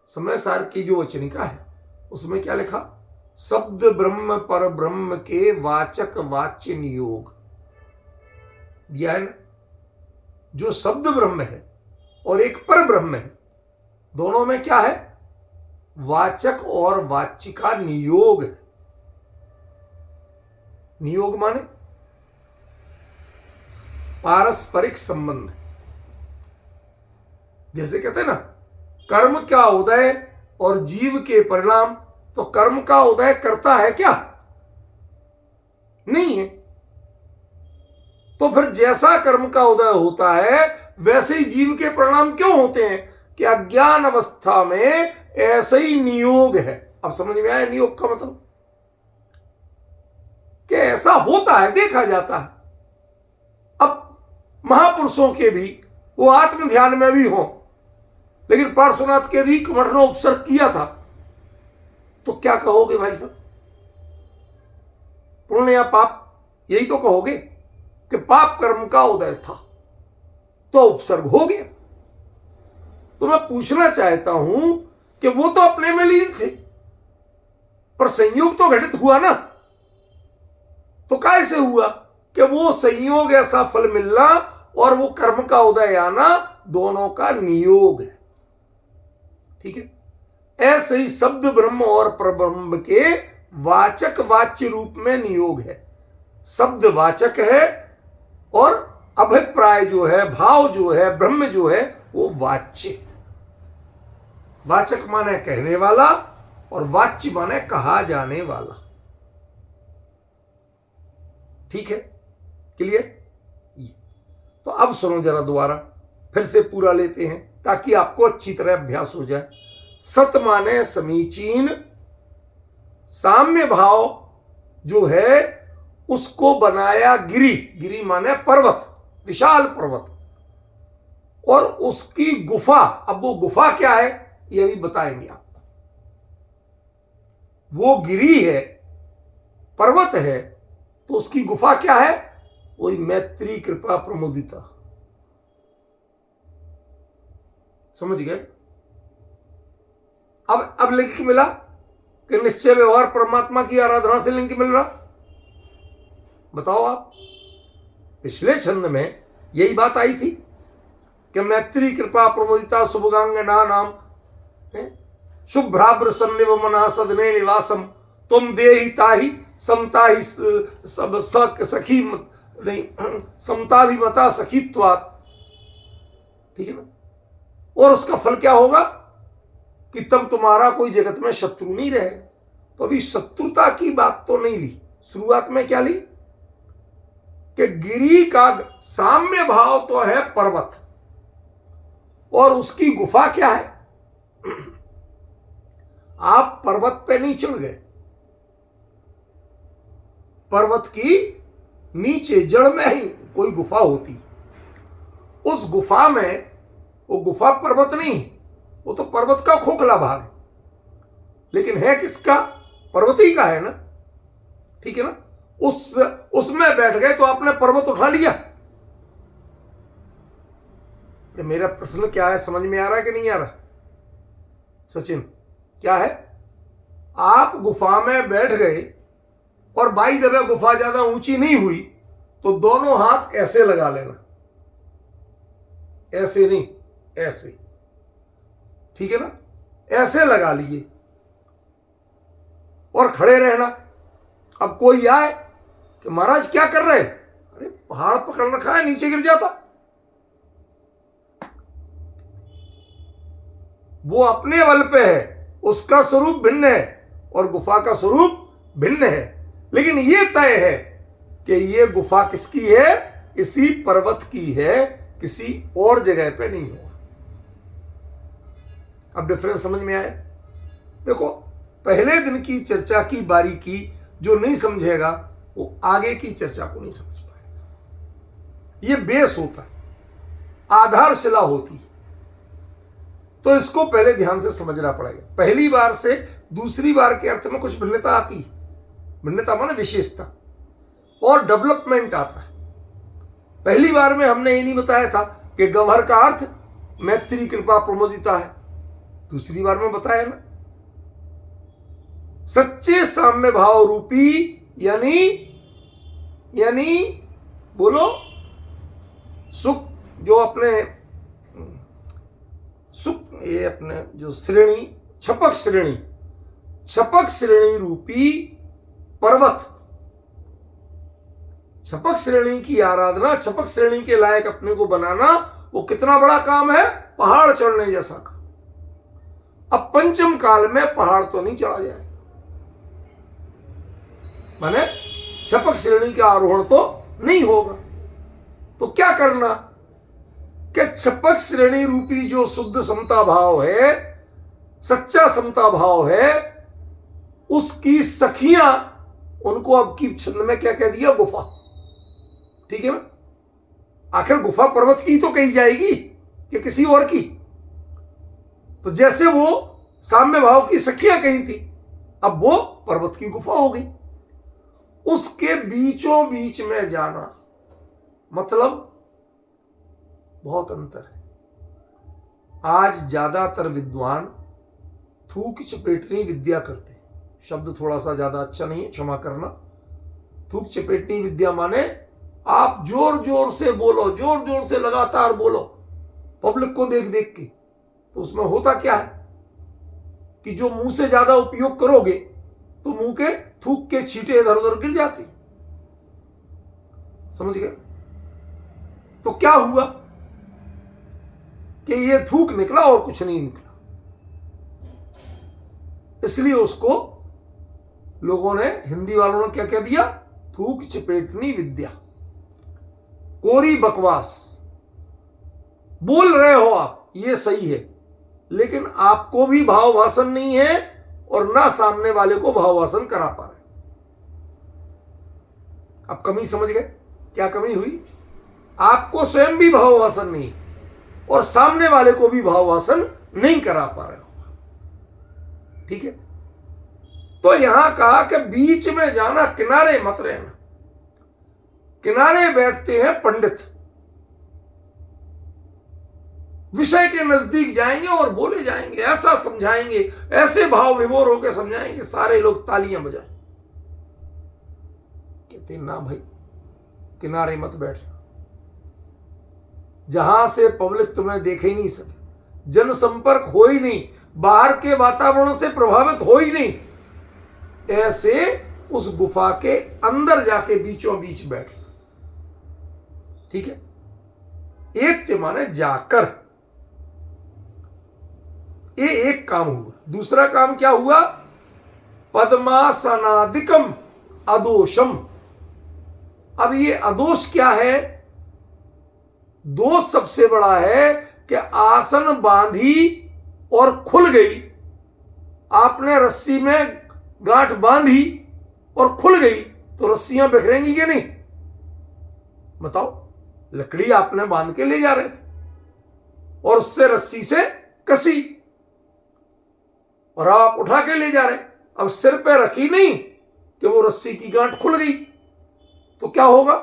समय सार की जो वचनिका है उसमें क्या लिखा? शब्द ब्रह्म पर ब्रह्म के वाचक वाच्य नियोग दिया है ना। जो शब्द ब्रह्म है और एक पर ब्रह्म है, दोनों में क्या है? वाचक और वाच्य का नियोग है। नियोग माने पारस्परिक संबंध। जैसे कहते हैं ना, कर्म का उदय और जीव के परिणाम। तो कर्म का उदय करता है क्या? नहीं है। तो फिर जैसा कर्म का उदय होता है वैसे ही जीव के परिणाम क्यों होते हैं? कि अज्ञान अवस्था में ऐसे ही नियोग है। अब समझ में आया नियोग का मतलब? कि ऐसा होता है, देखा जाता है। अब महापुरुषों के भी वो आत्म ध्यान में भी हो, लेकिन पार्श्वनाथ के भी कमठनो उपसर्ग किया था, तो क्या कहोगे भाई साहब? पुण्य या पाप, यही तो कहोगे कि पाप कर्म का उदय था तो उपसर्ग हो गया। तो मैं पूछना चाहता हूं कि वो तो अपने में लीन थे, पर संयोग तो घटित हुआ ना। तो कैसे हुआ कि वो संयोग, ऐसा फल मिलना और वो कर्म का उदय आना, दोनों का नियोग है। ठीक है। ऐसे ही शब्द ब्रह्म और परब्रह्म के वाचक वाच्य रूप में नियोग है। शब्द वाचक है और अभिप्राय जो है, भाव जो है, ब्रह्म जो है, वो वाच्य। वाचक माने कहने वाला और वाच्य माने कहा जाने वाला। ठीक है, क्लियर? तो अब सुनो जरा दोबारा, फिर से पूरा लेते हैं ताकि आपको अच्छी तरह अभ्यास हो जाए। सत माने समीचीन, साम्य भाव जो है उसको बनाया गिरि। गिरि माने पर्वत, विशाल पर्वत, और उसकी गुफा। अब वो गुफा क्या है ये भी बताएंगे आपको। वो गिरि है, पर्वत है, तो उसकी गुफा क्या है? वही मैत्री कृपा प्रमोदिता। समझ गए? अब लिंक मिला कि निश्चय व्यवहार परमात्मा की आराधना से लिंक मिल रहा। बताओ आप। पिछले छंद में यही बात आई थी कि मैत्री कृपा प्रमोदिता शुभगांगना नाम शुभ्राब्र सन्निव मना सदने निवासम तुम देहि ताहि समता ही सब सखी नहीं समता भी मता सखीत्वात। ठीक है ना? और उसका फल क्या होगा कि तब तुम्हारा कोई जगत में शत्रु नहीं रहेगा। तो अभी शत्रुता की बात तो नहीं ली, शुरुआत में क्या ली कि गिरि का साम्य भाव तो है पर्वत, और उसकी गुफा क्या है? आप पर्वत पे नहीं चढ़ गए, पर्वत की नीचे जड़ में ही कोई गुफा होती। उस गुफा में, वो गुफा पर्वत नहीं, वो तो पर्वत का खोखला भाग है, लेकिन है किसका? पर्वत ही का है ना। ठीक है ना? उसमें बैठ गए तो आपने पर्वत उठा लिया। मेरा प्रश्न क्या है, समझ में आ रहा है कि नहीं आ रहा? सचिन, क्या है? आप गुफा में बैठ गए और बाई दबे गुफा ज्यादा ऊंची नहीं हुई तो दोनों हाथ ऐसे लगा लेना, ऐसे नहीं, ऐसे। ठीक है ना? ऐसे लगा लिए और खड़े रहना। अब कोई आए कि महाराज क्या कर रहे हैं? अरे पहाड़ पकड़ रखा है, नीचे गिर जाता। वो अपने बल पे है, उसका स्वरूप भिन्न है और गुफा का स्वरूप भिन्न है, लेकिन ये तय है कि ये गुफा किसकी है? इसी पर्वत की है, किसी और जगह पे नहीं होगा। अब डिफरेंस समझ में आया? देखो, पहले दिन की चर्चा की बारीकी जो नहीं समझेगा वो आगे की चर्चा को नहीं समझ पाएगा। ये बेस होता है, आधारशिला होती है। तो इसको पहले ध्यान से समझना पड़ेगा। पहली बार से दूसरी बार के अर्थ में कुछ भिन्नता आती है। भिन्नता माने विशेषता और डेवलपमेंट आता है। पहली बार में हमने ये नहीं बताया था कि गंभर का अर्थ मैत्री कृपा प्रमोदिता है। दूसरी बार में बताया ना, सच्चे साम्य भाव रूपी यानी बोलो सुख, जो अपने सुख, ये अपने जो श्रेणी, छपक श्रेणी रूपी पर्वत, छपक श्रेणी की आराधना, छपक श्रेणी के लायक अपने को बनाना, वो कितना बड़ा काम है, पहाड़ चढ़ने जैसा काम। अब पंचम काल में पहाड़ तो नहीं चढ़ा जाएगा, माने छपक श्रेणी का आरोहण तो नहीं होगा। तो क्या करना कि छपक श्रेणी रूपी जो शुद्ध समता भाव है, सच्चा समता भाव है, उसकी सखियां, उनको अब की छंद में क्या कह दिया, गुफा। ठीक है ना, आखिर गुफा पर्वत की तो कही जाएगी कि किसी और की। तो जैसे वो साम्य भाव की सखियां कही थी, अब वो पर्वत की गुफा हो गई। उसके बीचों बीच में जाना मतलब बहुत अंतर है। आज ज्यादातर विद्वान थूक चपेटनी विद्या करते हैं। शब्द थोड़ा सा ज्यादा अच्छा नहीं है, क्षमा करना। थूक चपेटनी विद्या माने आप जोर जोर से बोलो, जोर जोर से लगातार बोलो पब्लिक को देख देख के। तो उसमें होता क्या है कि जो मुंह से ज्यादा उपयोग करोगे तो मुंह के थूक के छींटे इधर उधर गिर जाती। समझ गए? तो क्या हुआ कि ये थूक निकला और कुछ नहीं निकला। इसलिए उसको लोगों ने, हिंदी वालों ने क्या कह दिया, थूक चपेटनी विद्या, कोरी बकवास। बोल रहे हो आप, ये सही है, लेकिन आपको भी भाव भाषण नहीं है और ना सामने वाले को भाव भाषण करा पा रहे। अब कमी समझ गए? क्या कमी हुई? आपको स्वयं भी भाव भाषण नहीं और सामने वाले को भी भाव भाषण नहीं करा पा रहे हो। ठीक है? तो यहां कहा कि बीच में जाना, किनारे मत रहना। किनारे बैठते हैं पंडित, विषय के नजदीक जाएंगे और बोले जाएंगे, ऐसा समझाएंगे, ऐसे भाव विभोर होकर समझाएंगे, सारे लोग तालियां बजाएं। कहते ना भाई, किनारे मत बैठ, जहां से पब्लिक तुम्हें देख ही नहीं सके, जनसंपर्क हो ही नहीं, बाहर के वातावरण से प्रभावित हो ही नहीं, ऐसे उस गुफा के अंदर जाके बीचों बीच बैठ। ठीक है? एक माने जाकर, ये एक काम हुआ। दूसरा काम क्या हुआ? पद्मासनादिकम अदोषम। अब ये अदोष क्या है? दोष सबसे बड़ा है कि आसन बांधी और खुल गई। आपने रस्सी में गांठ बांधी और खुल गई तो रस्सियां बिखरेंगी कि नहीं? बताओ, लकड़ी आपने बांध के ले जा रहे थे और उससे रस्सी से कसी और आप उठा के ले जा रहे, अब सिर पे रखी नहीं कि वो रस्सी की गांठ खुल गई तो क्या होगा?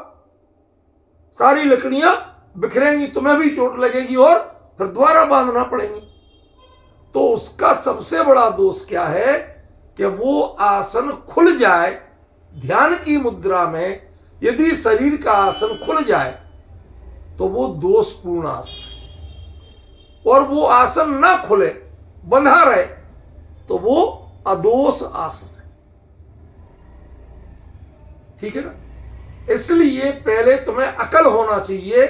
सारी लकड़ियां बिखरेंगी, तुम्हें भी चोट लगेगी और फिर दोबारा बांधना पड़ेगी। तो उसका सबसे बड़ा दोष क्या है कि वो आसन खुल जाए। ध्यान की मुद्रा में यदि शरीर का आसन खुल जाए तो वो दोषपूर्ण आसन है, और वो आसन ना खुले, बंधा रहे, तो वो अदोष आसन है। ठीक है ना? इसलिए पहले तुम्हें अकल होना चाहिए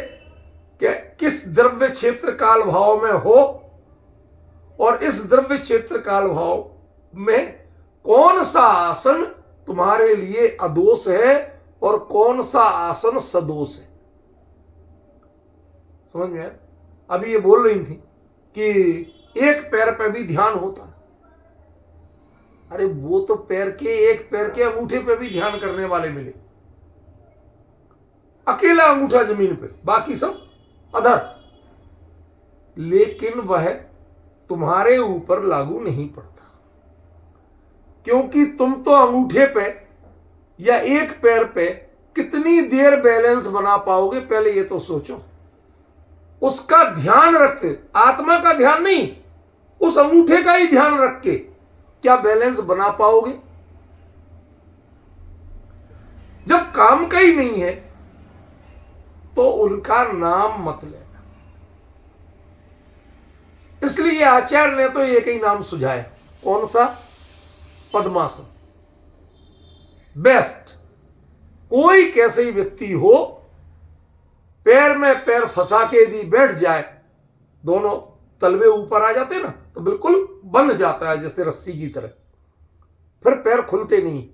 कि किस द्रव्य क्षेत्र काल भाव में हो और इस द्रव्य क्षेत्र काल भाव में कौन सा आसन तुम्हारे लिए अदोष है और कौन सा आसन सदोष है। समझ में आया? अभी ये बोल रही थी कि एक पैर पे भी ध्यान होता है, अरे वो तो पैर के, एक पैर के अंगूठे पे भी ध्यान करने वाले मिले, अकेला अंगूठा जमीन पे, बाकी सब अधर, लेकिन वह तुम्हारे ऊपर लागू नहीं पड़ता, क्योंकि तुम तो अंगूठे पे या एक पैर पे कितनी देर बैलेंस बना पाओगे, पहले ये तो सोचो। उसका ध्यान रखते, आत्मा का ध्यान नहीं, उस अंगूठे का ही ध्यान रख के क्या बैलेंस बना पाओगे? जब काम का ही नहीं है तो उनका नाम मत लेना। इसलिए आचार्य ने तो एक ही नाम सुझाया, कौन सा? पद्मासन। बेस्ट। कोई कैसे ही व्यक्ति हो, पैर में पैर फंसा के यदि बैठ जाए, दोनों तलवे ऊपर आ जाते ना, तो बिल्कुल बंध जाता है जैसे रस्सी की तरह, फिर पैर खुलते नहीं,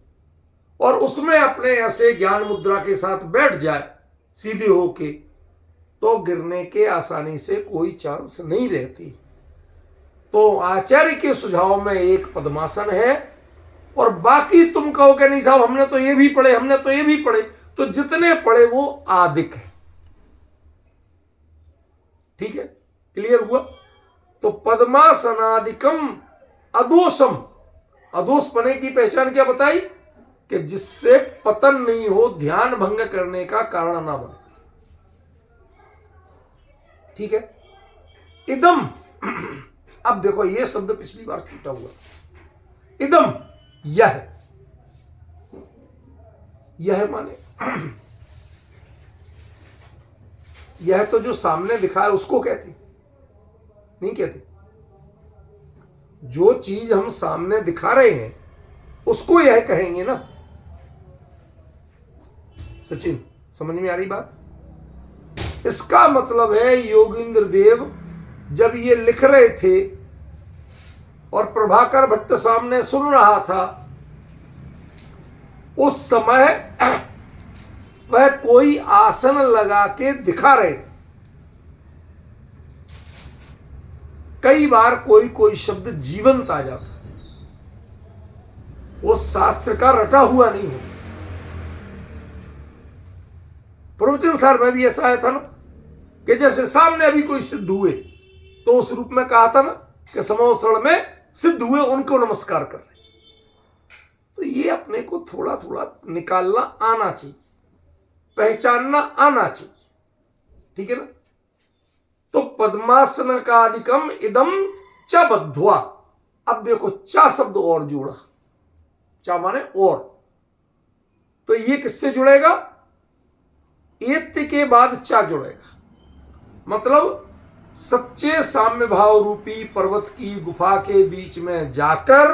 और उसमें अपने ऐसे ज्ञान मुद्रा के साथ बैठ जाए सीधे होके, तो गिरने के आसानी से कोई चांस नहीं रहती। तो आचार्य के सुझाव में एक पद्मासन है, और बाकी तुम कहोगे नहीं साहब हमने तो ये भी पढ़े, हमने तो ये भी पढ़े, तो जितने पढ़े वो आदिक है। ठीक है, क्लियर हुआ? तो पद्मासनादिकम अदोषम, अदोष पने की पहचान क्या बताई? कि जिससे पतन नहीं हो, ध्यान भंग करने का कारण ना बने। ठीक है, इदम अब देखो ये शब्द पिछली बार छूटा हुआ, इदम यह, यह माने यह तो जो सामने दिखा है उसको कहते नहीं कहते, जो चीज हम सामने दिखा रहे हैं उसको यह कहेंगे ना। सचिन समझ में आ रही बात? इसका मतलब है योगींद्र देव जब ये लिख रहे थे और प्रभाकर भट्ट सामने सुन रहा था, उस समय वह कोई आसन लगा के दिखा रहे थे। कई बार कोई कोई शब्द जीवंत आ जाता, वो शास्त्र का रटा हुआ नहीं होता। प्रवचन सार में भी ऐसा आया था ना, कि जैसे सामने अभी कोई सिद्ध हुए, तो उस रूप में कहा था ना कि समोसरण में सिद्ध हुए उनको नमस्कार कर रहे। तो ये अपने को थोड़ा थोड़ा निकालना आना चाहिए, पहचानना आना चाहिए। ठीक है ना? तो पद्मासन का अधिकम इदम च बद्ध्वा। अब देखो चा शब्द और जोड़ा, चा माने और, तो ये किससे जुड़ेगा? एत्य के बाद चा जुड़ेगा, मतलब सच्चे साम्य भाव रूपी पर्वत की गुफा के बीच में जाकर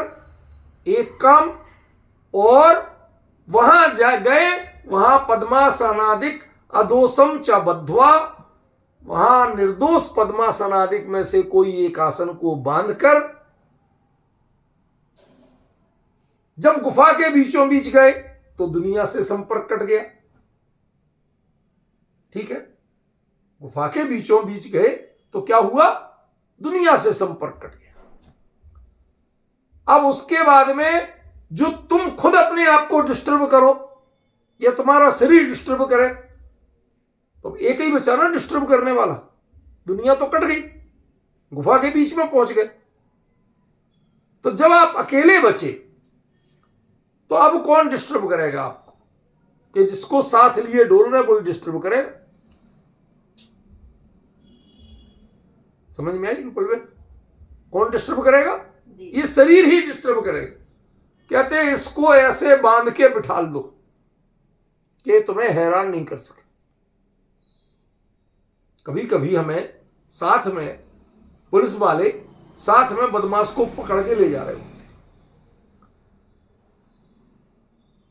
एक काम, और वहां जा गए, वहां पद्मासनादिक अदोषम च बद्ध्वा, वहां निर्दोष पद्मासनादिक में से कोई एक आसन को बांधकर जब गुफा के बीचों बीच गए तो दुनिया से संपर्क कट गया। ठीक है, गुफा के बीचों बीच गए तो क्या हुआ? दुनिया से संपर्क कट गया। अब उसके बाद में जो तुम खुद अपने आप को डिस्टर्ब करो या तुम्हारा शरीर डिस्टर्ब करे, तो एक ही बचा ना डिस्टर्ब करने वाला, दुनिया तो कट गई, गुफा के बीच में पहुंच गए। तो जब आप अकेले बचे तो अब कौन डिस्टर्ब करेगा आपको? कि जिसको साथ लिए डोल रहे वही डिस्टर्ब करेगा। समझ में आई पलवे? कौन डिस्टर्ब करेगा? ये शरीर ही डिस्टर्ब करेगा। कहते हैं इसको ऐसे बांध के बिठा दो कि तुम्हें हैरान नहीं कर सके। कभी कभी हमें साथ में पुलिस वाले साथ में बदमाश को पकड़ के ले जा रहे होते,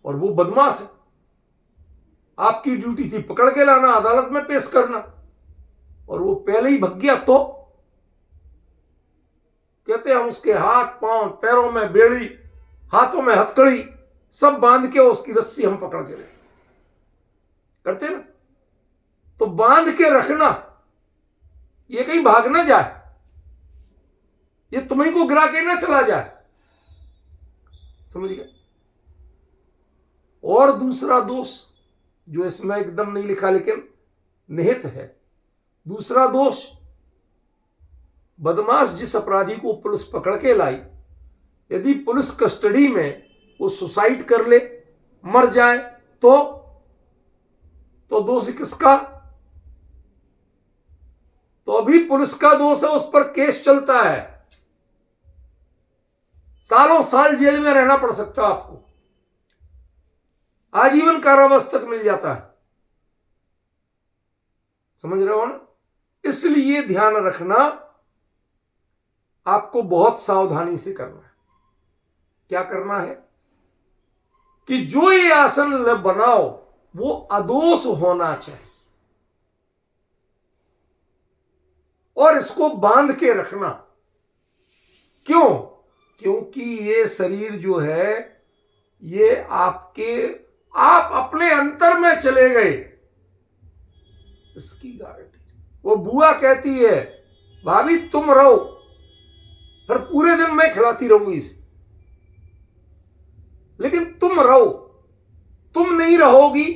और वो बदमाश है, आपकी ड्यूटी थी पकड़ के लाना, अदालत में पेश करना, और वो पहले ही भग गया तो कहते हैं हम उसके हाथ पांव, पैरों में बेड़ी, हाथों में हथकड़ी सब बांध के उसकी रस्सी हम पकड़ के ले करते ना। तो बांध के रखना, ये कहीं भाग ना जाए, ये तुम्हीं को गिरा के ना चला जाए। समझ गए। और दूसरा दोष जो इसमें एकदम नहीं लिखा लेकिन निहित है, दूसरा दोष, बदमाश जिस अपराधी को पुलिस पकड़ के लाई, यदि पुलिस कस्टडी में वो सुसाइड कर ले, मर जाए, तो दोष किसका? तो अभी पुलिस का दोष है, उस पर केस चलता है, सालों साल जेल में रहना पड़ सकता है आपको, आजीवन कारावास तक मिल जाता है। समझ रहे हो ना? इसलिए ध्यान रखना, आपको बहुत सावधानी से करना है। क्या करना है कि जो ये आसन बनाओ वो अदोष होना चाहिए और इसको बांध के रखना। क्यों? क्योंकि ये शरीर जो है ये आप अपने अंतर में चले गए, इसकी गारंटी। वो बुआ कहती है भाभी तुम रहो, फिर पूरे दिन मैं खिलाती रहूंगी इसे, लेकिन तुम रहो, तुम नहीं रहोगी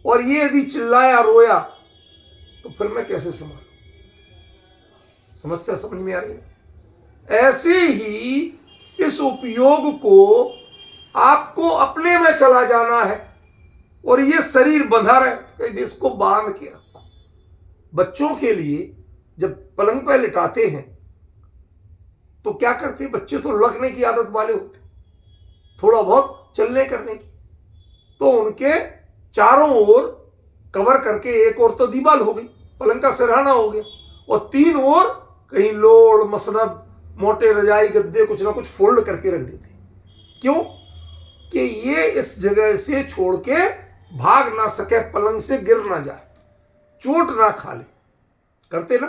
और ये यदि चिल्लाया रोया तो फिर मैं कैसे संभालूं? समस्या समझ में आ रही है? ऐसे ही इस उपयोग को आपको अपने में चला जाना है और ये शरीर बंधा रहे, कहीं इसको बांध के रखो। बच्चों के लिए जब पलंग पर लिटाते हैं तो क्या करते हैं, बच्चे तो लगने की आदत वाले होते, थोड़ा बहुत चलने करने की, तो उनके चारों ओर कवर करके, एक ओर तो दीवार हो गई, पलंग का सिरहाना हो गया, और तीन ओर कहीं लोड मसनद मोटे रजाई गद्दे कुछ ना कुछ फोल्ड करके रख देते। क्यों? कि ये इस जगह से छोड़ के भाग ना सके, पलंग से गिर ना जाए, चोट ना खा ले, करते ना।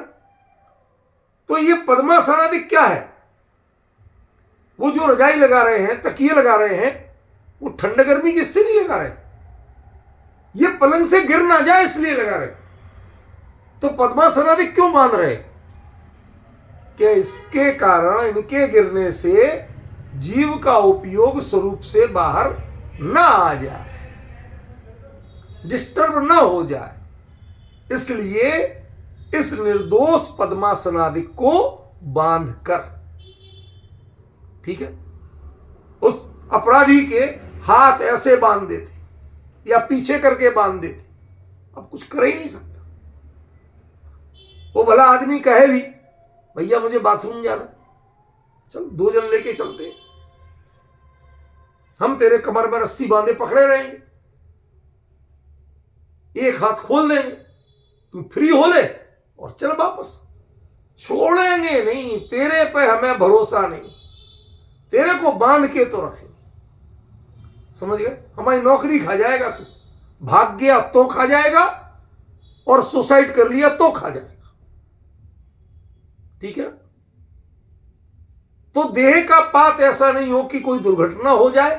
तो ये पद्मासनादि क्या है? वो जो रजाई लगा रहे हैं, तकिए लगा रहे हैं, वो ठंड गर्मी किससे नहीं लगा रहे, ये पलंग से गिर ना जाए इसलिए लगा रहे। तो पद्मासनादि क्यों बांध रहे? कि इसके कारण, इनके गिरने से जीव का उपयोग स्वरूप से बाहर ना आ जाए, डिस्टर्ब ना हो जाए, इसलिए इस निर्दोष पद्मासनादि को बांध कर, ठीक है, उस अपराधी के हाथ ऐसे बांध देते या पीछे करके बांध देते, अब कुछ कर ही नहीं सकता। वो भला आदमी कहे भी भैया मुझे बाथरूम जाना, चल 2 जन लेके चलते हैं, हम तेरे कमर में रस्सी बांधे पकड़े रहेंगे, एक हाथ खोल देंगे, तू फ्री हो ले और चल वापस, छोड़ेंगे नहीं, तेरे पे हमें भरोसा नहीं, तेरे को बांध के तो रखेंगे। समझ गए? हमारी नौकरी खा जाएगा तू, भाग गया तो खा जाएगा और सुसाइड कर लिया तो खा जाएगा, ठीक है? तो देह का पात ऐसा नहीं हो कि कोई दुर्घटना हो जाए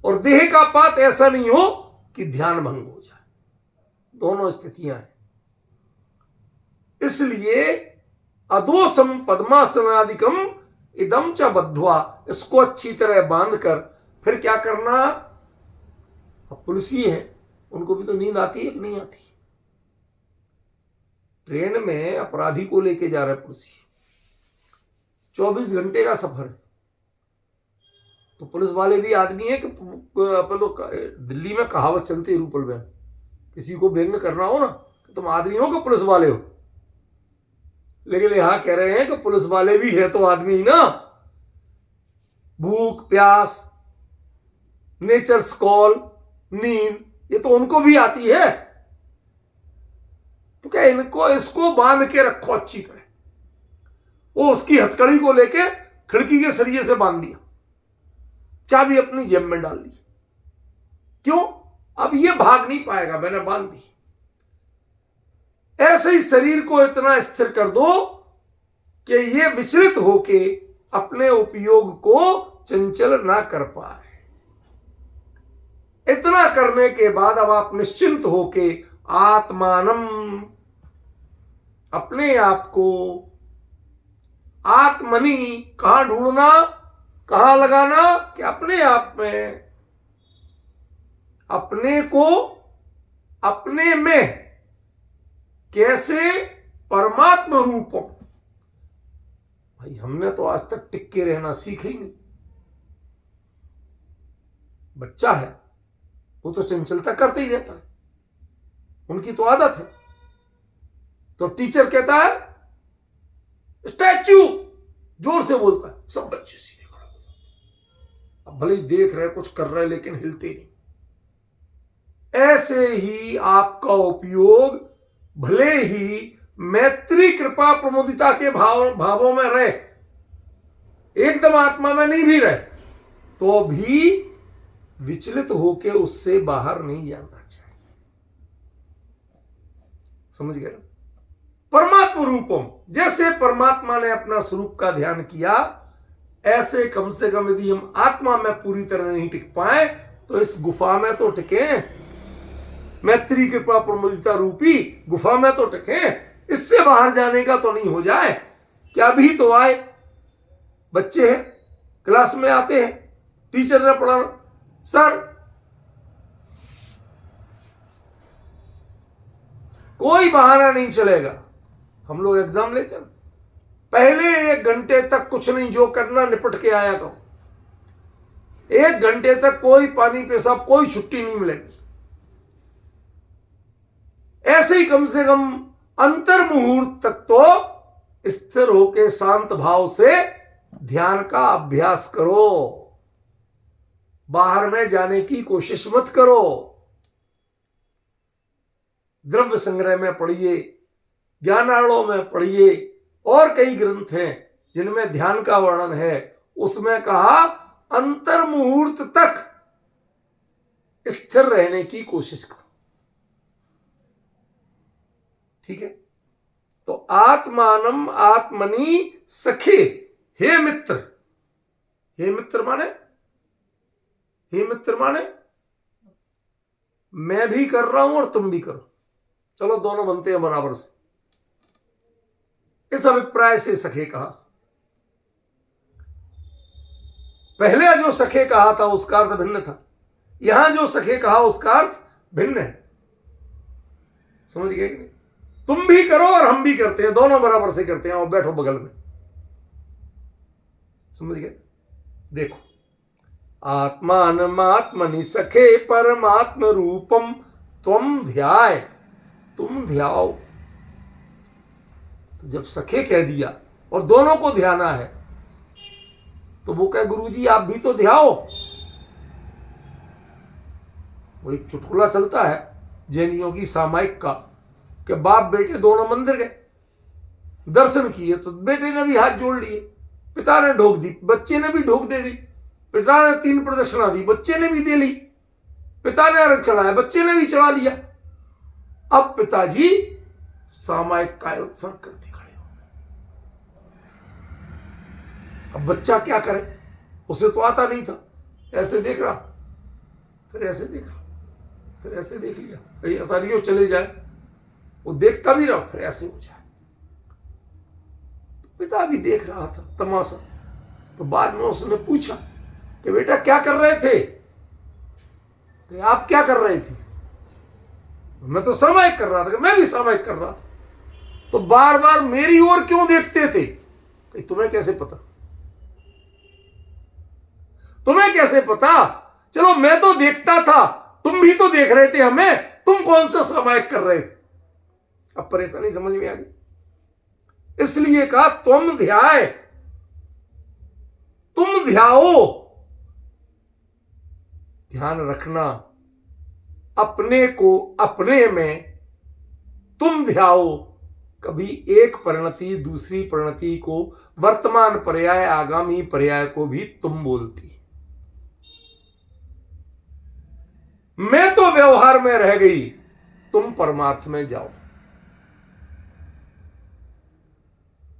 और देह का पात ऐसा नहीं हो कि ध्यान भंग हो जाए, दोनों स्थितियां हैं। इसलिए अदोषम पद्मासनादिकम इदम च बद्ध्वा, इसको अच्छी तरह बांधकर फिर क्या करना। अब पुलिसी हैं, उनको भी तो नींद आती है कि नहीं आती? ट्रेन में अपराधी को लेके जा रहे पुलिसी, 24 घंटे का सफर है, तो पुलिस वाले भी आदमी है कि अपन तो दिल्ली में कहावत चलती है रूपल बहन, किसी को व्यंग करना हो ना तो तुम आदमी हो कि पुलिस वाले हो, लेकिन यहां कह रहे हैं कि पुलिस वाले भी है तो आदमी ही ना। भूख प्यास, नेचर्स कॉल, नींद, ये तो उनको भी आती है, तो क्या इनको, इसको बांध के रखो अच्छी तरह। वो उसकी हथकड़ी को लेके खिड़की के सरिये से बांध दिया, चाबी अपनी जेब में डाल ली, क्यों? अब ये भाग नहीं पाएगा, मैंने बांध दी। ऐसे ही शरीर को इतना स्थिर कर दो कि ये विचलित होके अपने उपयोग को चंचल ना कर पाए। इतना करने के बाद अब आप निश्चिंत होके आत्मानम, अपने आप को, आत्मनि कहां ढूंढना? कहां लगाना? कि अपने आप में, अपने को अपने में कैसे परमात्म रूपम। भाई हमने तो आज तक टिक के रहना सीखा ही नहीं। बच्चा है वो तो चंचलता करते ही रहता है, उनकी तो आदत है। तो टीचर कहता है स्टैच्यू, जोर से बोलता है, सब बच्चे सीधे खड़े हो जाते हैं। अब भले ही देख रहे कुछ कर रहे लेकिन हिलते नहीं। ऐसे ही आपका उपयोग भले ही मैत्री कृपा प्रमुदिता के भावों में रहे, एकदम आत्मा में नहीं भी रहे, तो भी विचलित होकर उससे बाहर नहीं जाना चाहिए। समझ गए? परमात्मा रूपम, जैसे परमात्मा ने अपना स्वरूप का ध्यान किया, ऐसे कम से कम यदि हम आत्मा में पूरी तरह नहीं टिक पाए तो इस गुफा में तो टिके, मैत्री कृपा प्रमुदिता रूपी गुफा में तो टिके। इससे बाहर जाने का तो नहीं हो जाए कि अभी तो आए, बच्चे हैं, क्लास में आते हैं, टीचर ने पढ़ा, सर कोई बहाना नहीं चलेगा। हम लोग एग्जाम लेते हैं, पहले 1 घंटे तक कुछ नहीं, जो करना निपट के आया करो। 1 घंटे तक कोई पानी पेशाब, कोई छुट्टी नहीं मिलेगी। ऐसे ही कम से कम अंतर मुहूर्त तक तो स्थिर होके शांत भाव से ध्यान का अभ्यास करो। बाहर में जाने की कोशिश मत करो। द्रव्य संग्रह में पढ़िए, ज्ञानार्णव में पढ़िए, और कई ग्रंथ हैं जिनमें ध्यान का वर्णन है। उसमें कहा अंतर मुहूर्त तक स्थिर रहने की कोशिश करो। ठीक है? तो आत्मानम आत्मनि सखे, हे मित्र। हे मित्र माने, हे मित्र माने मैं भी कर रहा हूं और तुम भी करो, चलो दोनों बनते हैं बराबर से। इस अभिप्राय से सखे कहा। पहले जो सखे कहा था उसका अर्थ भिन्न था, यहां जो सखे कहा उसका अर्थ भिन्न है। समझ गए कि नहीं? तुम भी करो और हम भी करते हैं, दोनों बराबर से करते हैं, और बैठो बगल में। समझ गए? देखो, आत्मानमात्मनि सखे परमात्म रूपम त्वम ध्याय, तुम ध्याओ। तो जब सखे कह दिया और दोनों को ध्याना है, तो वो कहे गुरुजी आप भी तो ध्याओ। वो एक चुटकुला चलता है जैनियों की सामायिक का, कि बाप बेटे दोनों मंदिर गए, दर्शन किए, तो बेटे ने भी हाथ जोड़ लिए, पिता ने ढोक दी, बच्चे ने भी ढोक दे दी, पिता ने 3 प्रदक्षिणा दी, बच्चे ने भी दे ली, पिता ने अर्घ चढ़ाया, बच्चे ने भी चढ़ा लिया। अब पिताजी सामायिक काय उत्सव करते खड़े हो। अब बच्चा क्या करे, उसे तो आता नहीं था, ऐसे देख रहा, फिर ऐसे देख रहा, फिर ऐसे देख लिया, कहीं ऐसा नहीं हो चले जाए, वो देखता भी रहा, फिर ऐसे हो जाए। तो पिता भी देख रहा था तमाशा। तो बाद में उसने पूछा कि बेटा क्या कर रहे थे? कि आप क्या कर रहे थे? मैं तो सामायिक कर रहा था। कि मैं भी सामायिक कर रहा था। तो बार बार मेरी ओर क्यों देखते थे? कि तुम्हें कैसे पता? तुम्हें कैसे पता? चलो मैं तो देखता था, तुम भी तो देख रहे थे हमें, तुम कौन सा सामायिक कर रहे थे? अब परेशानी समझ में आ गई। इसलिए कहा तुम ध्याय, तुम ध्याओ। ध्यान रखना अपने को अपने में, तुम ध्याओ। कभी एक परिणति दूसरी परिणति को, वर्तमान पर्याय आगामी पर्याय को भी तुम बोलती। मैं तो व्यवहार में रह गई, तुम परमार्थ में जाओ।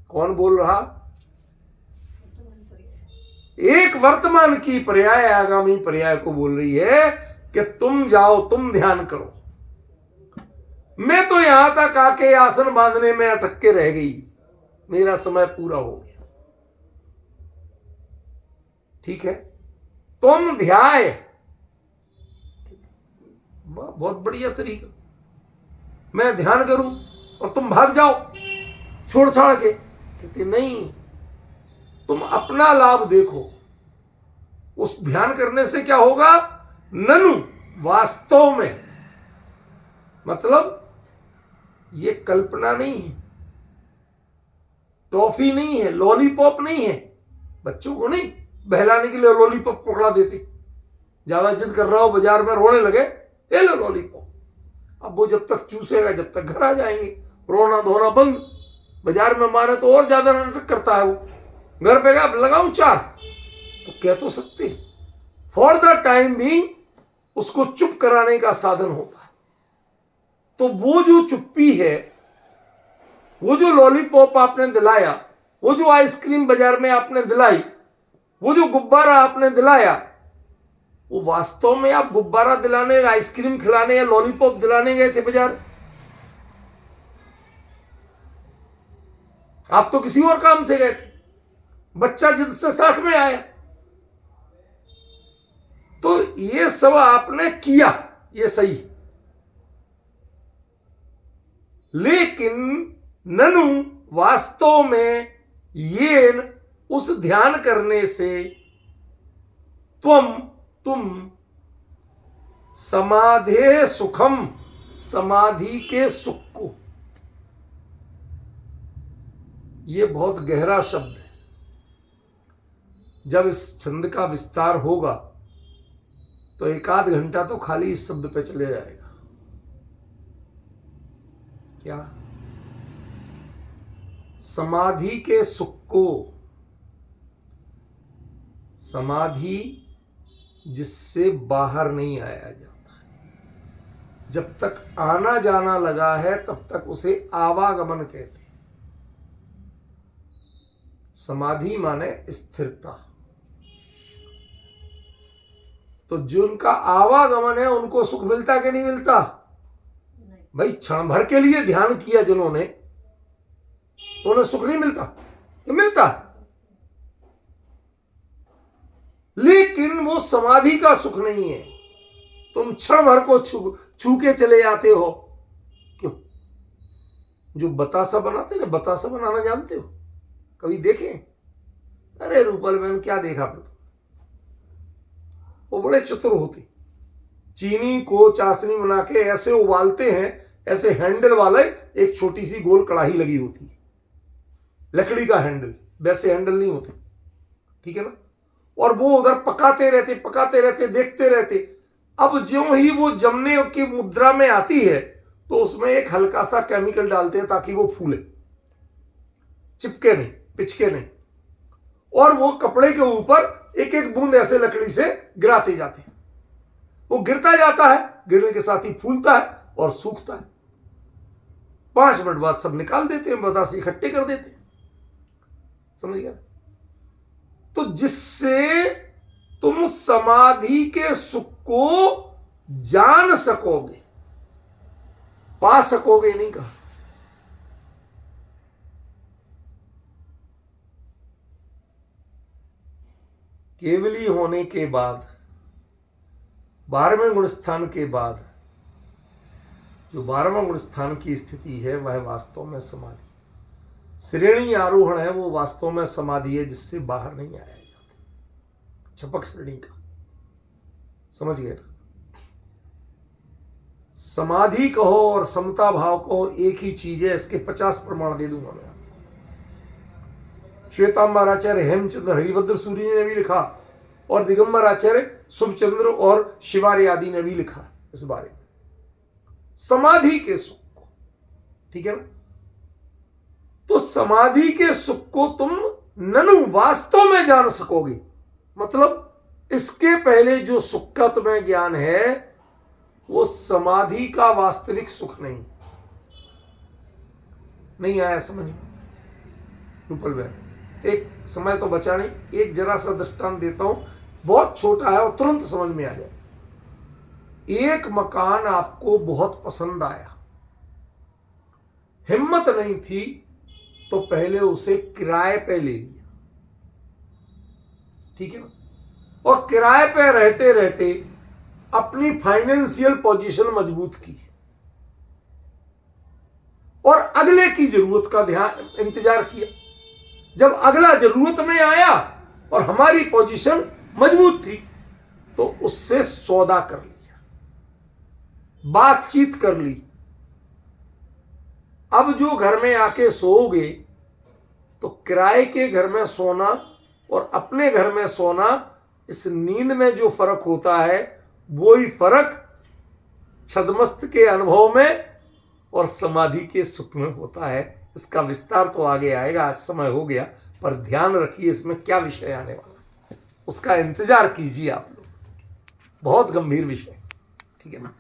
कौन बोल रहा? एक वर्तमान की पर्याय आगामी पर्याय को बोल रही है कि तुम जाओ, तुम ध्यान करो। मैं तो यहां तक आके आसन बांधने में अटक के रह गई, मेरा समय पूरा हो गया। ठीक है, तुम ध्याय, बहुत बढ़िया तरीका, मैं ध्यान करूं और तुम भाग जाओ छोड़ छाड़ के। कहते नहीं, तुम अपना लाभ देखो। उस ध्यान करने से क्या होगा? ननु वास्तव में, मतलब ये कल्पना नहीं है, टॉफी नहीं है, लॉलीपॉप नहीं है। बच्चों को नहीं बहलाने के लिए लॉलीपॉप पकड़ा देते, ज्यादा जिद कर रहा हो बाजार में रोने लगे, ये लो लॉलीपॉप। अब वो जब तक चूसेगा जब तक घर आ जाएंगे, रोना धोना बंद। बाजार में मारे तो और ज्यादा नाटक करता है वो। घर पे क्या लगाऊं चार, तो कह तो सकते, फॉर द टाइम बीइंग उसको चुप कराने का साधन होता है। तो वो जो चुप्पी है, वो जो लॉलीपॉप आपने दिलाया, वो जो आइसक्रीम बाजार में आपने दिलाई, वो जो गुब्बारा आपने दिलाया, वो वास्तव में आप गुब्बारा दिलाने, आइसक्रीम खिलाने या लॉलीपॉप दिलाने गए थे बाजार? आप तो किसी और काम से गए थे। बच्चा जिद से साथ में आया, तो ये सब आपने किया, ये सही। लेकिन ननु वास्तव में ये उस ध्यान करने से तुम समाधे सुखम, समाधि के सुख को, ये बहुत गहरा शब्द है। जब इस छंद का विस्तार होगा तो एक आध घंटा तो खाली इस शब्द पे चले जाएगा। क्या? समाधि के सुख को, समाधि जिससे बाहर नहीं आया जाता, जब तक आना जाना लगा है तब तक उसे आवागमन कहते हैं। समाधि माने स्थिरता। तो जिनका आवागमन है उनको सुख मिलता कि नहीं मिलता? भाई क्षण भर के लिए ध्यान किया जिन्होंने, तो उन्हें सुख नहीं मिलता? तो मिलता, लेकिन वो समाधि का सुख नहीं है। तुम क्षण भर को छू के चले जाते हो। क्यों? जो बतासा बनाते ना, बतासा बनाना जानते हो? कभी देखे? अरे रूपल मैंने क्या देखा पर, वो बड़े चतुर होते। चीनी को चाशनी बना के ऐसे उबालते हैं, ऐसे हैंडल वाले एक छोटी सी गोल कढ़ाई लगी होती है, लकड़ी का हैंडल, वैसे हैंडल नहीं होते, ठीक है ना? और वो उधर पकाते रहते, देखते रहते। अब ज्यों ही वो जमने की मुद्रा में आती है तो उसमें एक हल्का सा केमिकल डालते हैं ताकि वो फूले, चिपके नहीं, पिचके नहीं। और वो कपड़े के ऊपर एक एक बूंद ऐसे लकड़ी से गिराते जाते हैं। वो गिरता जाता है, गिरने के साथ ही फूलता है और सूखता है। 5 मिनट बाद सब निकाल देते हैं, बतासे इकट्ठे कर देते हैं। समझ गया? तो जिससे तुम समाधि के सुख को जान सकोगे, पा सकोगे नहीं कहा। केवली होने के बाद, 12वें गुण स्थान के बाद जो 12वां गुण स्थान की स्थिति है वह वास्तव में समाधि, श्रेणी आरोहण है, वो वास्तव में समाधि है जिससे बाहर नहीं आया जाता। छपक श्रेणी का, समझ गए ना? समाधि कहो और समता भाव कहो एक ही चीज है। इसके 50 प्रमाण दे दूंगा मैं। श्वेतांबर आचार्य, हेमचंद्र, हरिभद्र सूरी ने भी लिखा, और दिगंबर आचार्य, शुभचंद्र और शिवार्य आदि ने भी लिखा इस बारे में, समाधि के सुख को। ठीक है ना? तो समाधि के सुख को तुम ननु वास्तव में जान सकोगे। मतलब इसके पहले जो सुख का तुम्हें ज्ञान है वो समाधि का वास्तविक सुख नहीं आया समझ में? रूपल भाई, एक समय तो बचा नहीं, एक जरा सा दृष्टांत देता हूं, बहुत छोटा है और तुरंत समझ में आ जाए। एक मकान आपको बहुत पसंद आया, हिम्मत नहीं थी तो पहले उसे किराए पे ले लिया, ठीक है ना? और किराए पे रहते रहते अपनी फाइनेंशियल पोजीशन मजबूत की और अगले की जरूरत का ध्यान इंतजार किया। जब अगला जरूरत में आया और हमारी पोजीशन मजबूत थी तो उससे सौदा कर लिया, बातचीत कर ली। अब जो घर में आके सोओगे तो किराए के घर में सोना और अपने घर में सोना, इस नींद में जो फर्क होता है वही फर्क छद्मस्त के अनुभव में और समाधि के सुख में होता है। इसका विस्तार तो आगे आएगा, आज समय हो गया, पर ध्यान रखिए इसमें क्या विषय आने वाला, उसका इंतजार कीजिए आप लोग। बहुत गंभीर विषय, ठीक है ना।